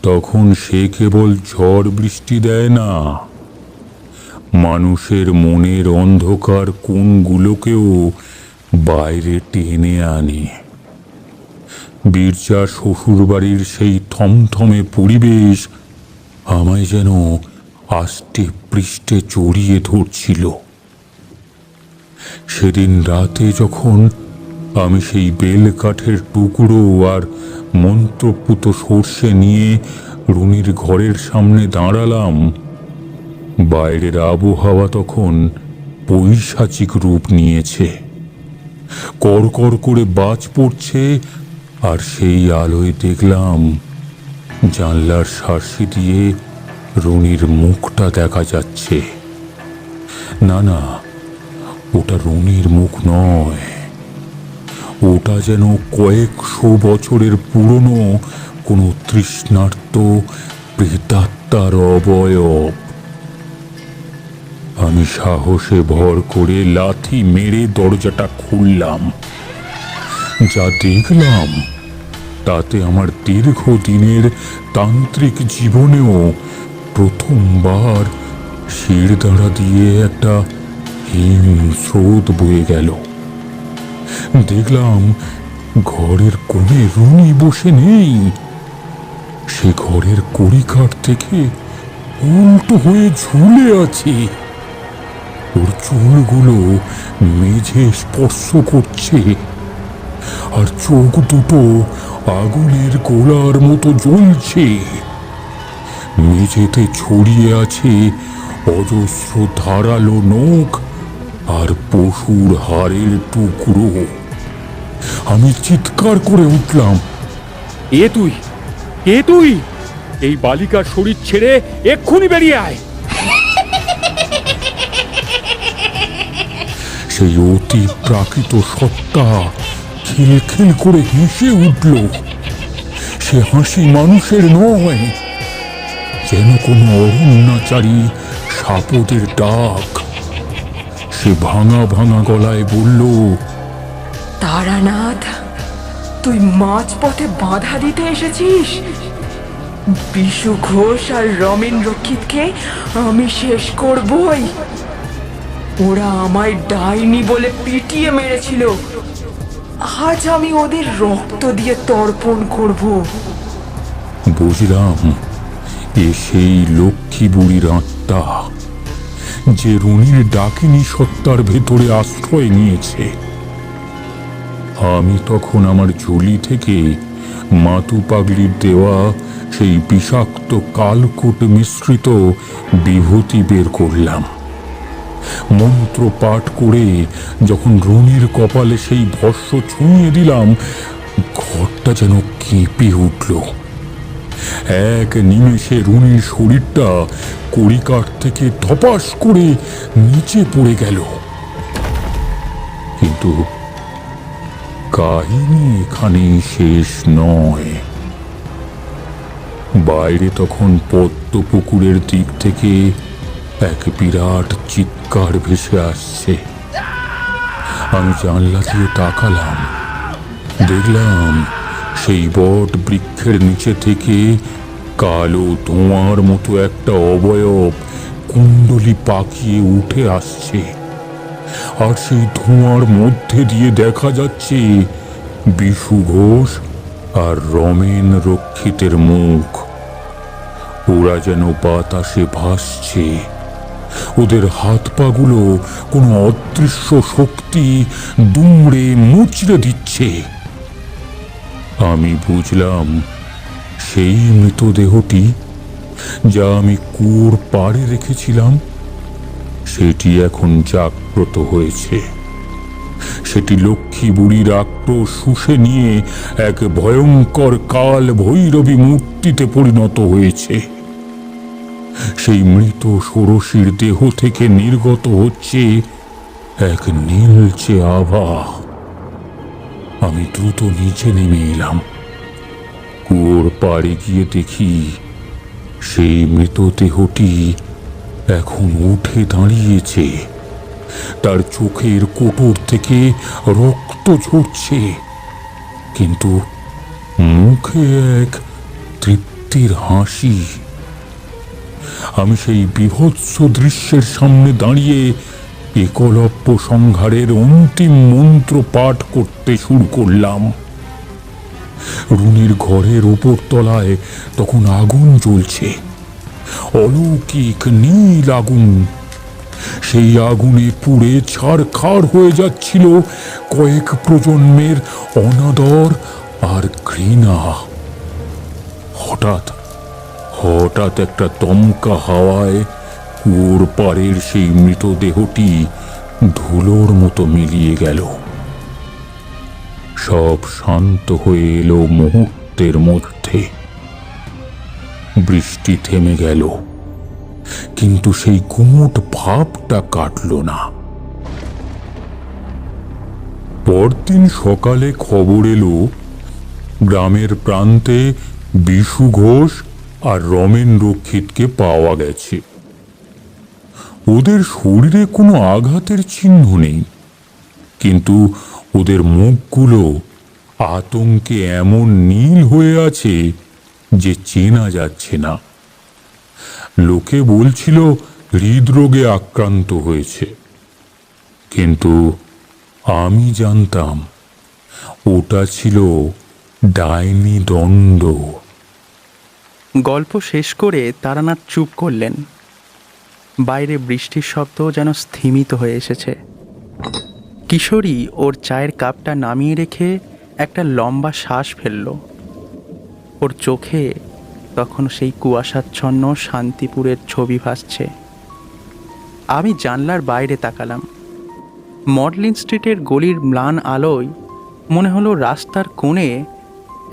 তখন সে কেবল ঝড় বৃষ্টি দেয় না, মানুষের মনের অন্ধকার কোণগুলোকেও বাইরে টেনে আনে। বীরচা শ্বশুরবাড়ির সেই থমথমে পরিবেশ আমায় যেন আষ্টে পৃষ্ঠে জড়িয়ে ধরছিল। সেদিন রাতে যখন আমি সেই বেল কাঠের টুকরো আর মন্ত্রপুত সর্ষে নিয়ে রুনির ঘরের সামনে দাঁড়ালাম, বাইরের আবহাওয়া তখন পৈশাচিক রূপ নিয়েছে। কড়কড় করে বাজ পড়ছে, আর সেই আলোয় দেখলাম জানলার শার্সি দিয়ে রুনির মুখটা দেখা যাচ্ছে। না না, ওটা রুনির মুখ নয়, ওটা যেন কয়েকশো বছরের পুরনো কোনো তৃষ্ণার্ত প্রেতাত্মার অবয়ব। আমি সাহসে ভর করে লাথি মেরে দরজাটা খুললাম। যা দেখলাম তাতে আমার দীর্ঘদিনের তান্ত্রিক জীবনেও প্রথমবার শিরদাঁড়া দিয়ে একটা হিম স্রোত বয়ে গেল। দেখলাম ঘরের কোণে রুনি বসে নেই, সে ঘরের কড়িকাঠ থেকে উল্টো হয়ে ঝুলে আছে। ওর চুলগুলো মেঝে স্পর্শ করছে, আর চোখ দুটো আগুনের গোলার মতো জ্বলছে। মেঝেতে ছড়িয়ে আছে অজস্র ধারালো নখ আর পশুর হাড়ের টুকরো। আমি চিৎকার করে উঠলাম, এ তুই, কে তুই? এই বালিকার শরীর ছেড়ে এক্ষুনি বেরিয়ে আয়। সেই অতি প্রাকৃত সত্তা খিলখিল করে হেসে উঠল। সে হাসি মানুষের নয়, যেন কোনো অরণ্যাচারী সাপদের ডাক। সে ভাঙা ভাঙা গলায় বলল, তারানাথ, তুই মাঝপথে বাধা দিতে এসেছিস? বিশু ঘোষ আর রমেন রক্ষিতকে আমি শেষ করবই। ওরা আমায় ডাইনি বলে পিটিয়ে মেরেছিল, আজ আমি ওদের রক্ত দিয়ে তর্পণ করব। বুঝলাম এ সেই লক্ষ্মী বুড়ির আত্মা, যে রুনির ডাকিনী সত্তার ভেতরে আশ্রয় নিয়েছে। আমি তখন আমার ঝুলি থেকে মাতু পাগলির দেওয়া সেই বিষাক্ত কালকূট মিশ্রিত বিভূতি বের করলাম। মন্ত্র পাঠ করে যখন রুনির কপালে সেই ভস্য ছুঁয়ে দিলাম, ঘরটা যেন কেঁপে উঠল। এক নিমেষে রুনির শরীরটা কড়িকাঠ থেকে ধপাস করে নিচে পড়ে গেল। কিন্তু কাহিনী এখানে শেষ নয়। বাইরে তখন পদ্মপুকুরের দিক থেকে এক বিরাট চিৎকার ভেসে আসছে। আমি জানলা দিয়ে তাকালাম, দেখলাম সেই বট বৃক্ষের নিচে থেকে কালো ধোঁয়ার মতো একটা অবয়ব কুণ্ডলি পাকিয়ে উঠে আসছে। আর সেই ধোঁয়ার মধ্যে দিয়ে দেখা যাচ্ছে বিশু ঘোষ আর রমেন রক্ষিতের মুখ। ওরা যেন বাতাসে ভাসছে। ওদের হাত পাগুলো কোনো অদৃশ্য শক্তি দুমড়ে মুচড়ে দিচ্ছে। আমি বুঝলাম সেই মৃতদেহটি, যা আমি কুয়োর পাড়ে রেখেছিলাম, সেটি এখন জাগ্রত হয়েছে। সেটি লক্ষ্মী বুড়ির আক্রোশ শুষে নিয়ে এক ভয়ঙ্কর কাল ভৈরবী মূর্তিতে পরিণত হয়েছে। সেই মৃত ষোড়শীর দেহ থেকে নির্গত হচ্ছে এক নীলচে আভা। আমি দ্রুত নিচে নেমে এলাম। কুয়োর পাড়ে গিয়ে দেখি সেই মৃতদেহটি এখন উঠে দাঁড়িয়েছে। তার চোখের কোটর থেকে রক্ত ঝরছে, কিন্তু মুখে এক তৃপ্তির হাসি। আমি সেই বীভৎস দৃশ্যের সামনে দাঁড়িয়ে একলব্য সংহারের অন্তিম মন্ত্র পাঠ করতে শুরু করলাম। রুনির ঘরের উপর তলায় তখন আগুন জ্বলছে, অলৌকিক নীল আগুন। সেই আগুনে পুড়ে ছারখার হয়ে যাচ্ছিল কয়েক প্রজন্মের অনাদর আর ঘৃণা। হঠাৎ হঠাৎ একটা দমকা হাওয়ায় কুয়োর পাড়ের সেই মৃতদেহটি ধুলোর মতো মিলিয়ে গেল। সব শান্ত হয়ে এলো মুহূর্তের মধ্যে। বৃষ্টি থেমে গেল, কিন্তু সেই গুমোট ভাবটা কাটল না। পরদিন সকালে খবর এলো, গ্রামের প্রান্তে বিশু ঘোষ আর রমেন রক্ষিতকে পাওয়া গেছে। ওদের শরীরে কোনো আঘাতের চিহ্ন নেই, কিন্তু ওদের মুখগুলো আতঙ্কে এমন নীল হয়ে আছে যে চেনা যাচ্ছে না। লোকে বলছিল হৃদরোগে আক্রান্ত হয়েছে, কিন্তু আমি জানতাম ওটা ছিল ডাইনি দণ্ড। গল্প শেষ করে তারানাথ চুপ করলেন। বাইরে বৃষ্টির শব্দ যেন স্থিমিত হয়ে এসেছে। কিশোরী ওর চায়ের কাপটা নামিয়ে রেখে একটা লম্বা শ্বাস ফেলল। ওর চোখে তখন সেই কুয়াশাচ্ছন্ন শান্তিপুরের ছবি ভাসছে। আমি জানলার বাইরে তাকালাম। মডলিন স্ট্রিটের গলির ম্লান আলোয় মনে হলো রাস্তার কোণে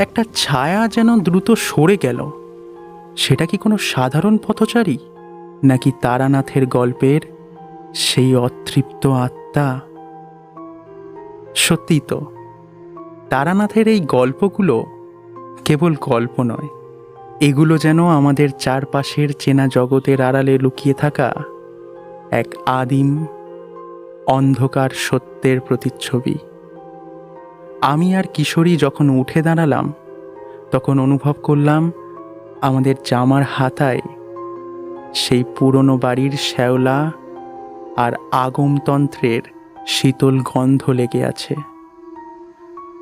একটা ছায়া যেন দ্রুত সরে গেল। সেটা কি কোনো সাধারণ পথচারী, নাকি তারানাথের গল্পের সেই অতৃপ্ত আত্মা? সত্যি তো, তারানাথের এই গল্পগুলো কেবল গল্প নয়, এগুলো যেন আমাদের চারপাশের চেনা জগতের আড়ালে লুকিয়ে থাকা এক আদিম অন্ধকার সত্যের প্রতিচ্ছবি। আমি আর কিশোরী যখন উঠে দাঁড়ালাম, তখন অনুভব করলাম আমাদের জামার হাতায় সেই পুরনো বাড়ির শ্যাওলা আর আগমতন্ত্রের শীতল গন্ধ লেগে আছে।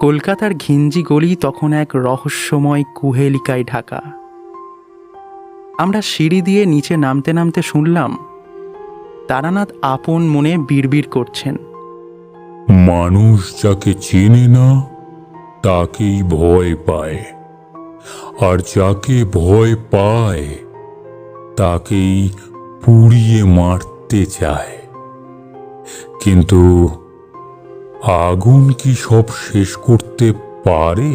কলকাতার ঘিঞ্জি গলি তখন এক রহস্যময় কুহেলিকায় ঢাকা। আমরা সিঁড়ি দিয়ে নিচে নামতে নামতে শুনলাম তারানাথ আপন মনে বিড়বিড় করছেন, মানুষ যাকে চেনে না তাকেই ভয় পায়, আর যাকে ভয় পায় তাকেই পুড়িয়ে মারতে চায়। কিন্তু আগুন কি সব শেষ করতে পারে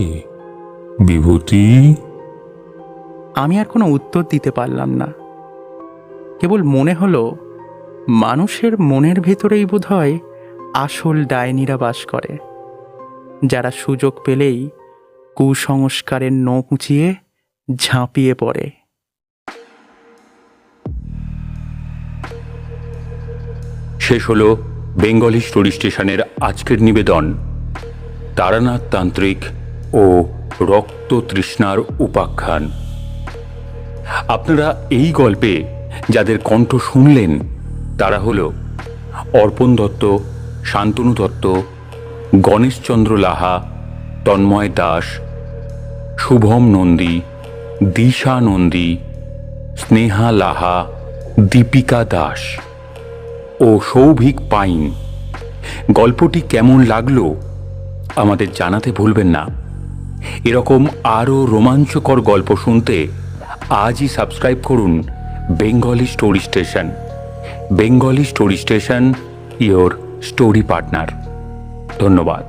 বিভূতি? আমি আর কোনো উত্তর দিতে পারলাম না। কেবল মনে হলো মানুষের মনের ভেতরেই বোধহয় আসল ডাইনিরা বাস করে, যারা সুযোগ পেলেই কুসংস্কারের নখ উঁচিয়ে ঝাঁপিয়ে পড়ে। শেষ হলো বেঙ্গলি স্টোরি স্টেশনের আজকের নিবেদন, তারানাথ তান্ত্রিক ও রক্ত তৃষ্ণার উপাখ্যান। আপনারা এই গল্পে যাদের কণ্ঠ শুনলেন তারা হলো অর্পণ দত্ত, শান্তনু দত্ত, গণেশচন্দ্র লাহা, তন্ময় দাস, শুভম নন্দী, দিশা নন্দী, স্নেহা লাহা, দীপিকা দাস ও সৌভিক পাইন। গল্পটি কেমন লাগলো আমাদের জানাতে ভুলবেন না। এরকম আরও রোমাঞ্চকর গল্প শুনতে আজই সাবস্ক্রাইব করুন Bengali story station. Bengali story station, your story partner. ধন্যবাদ।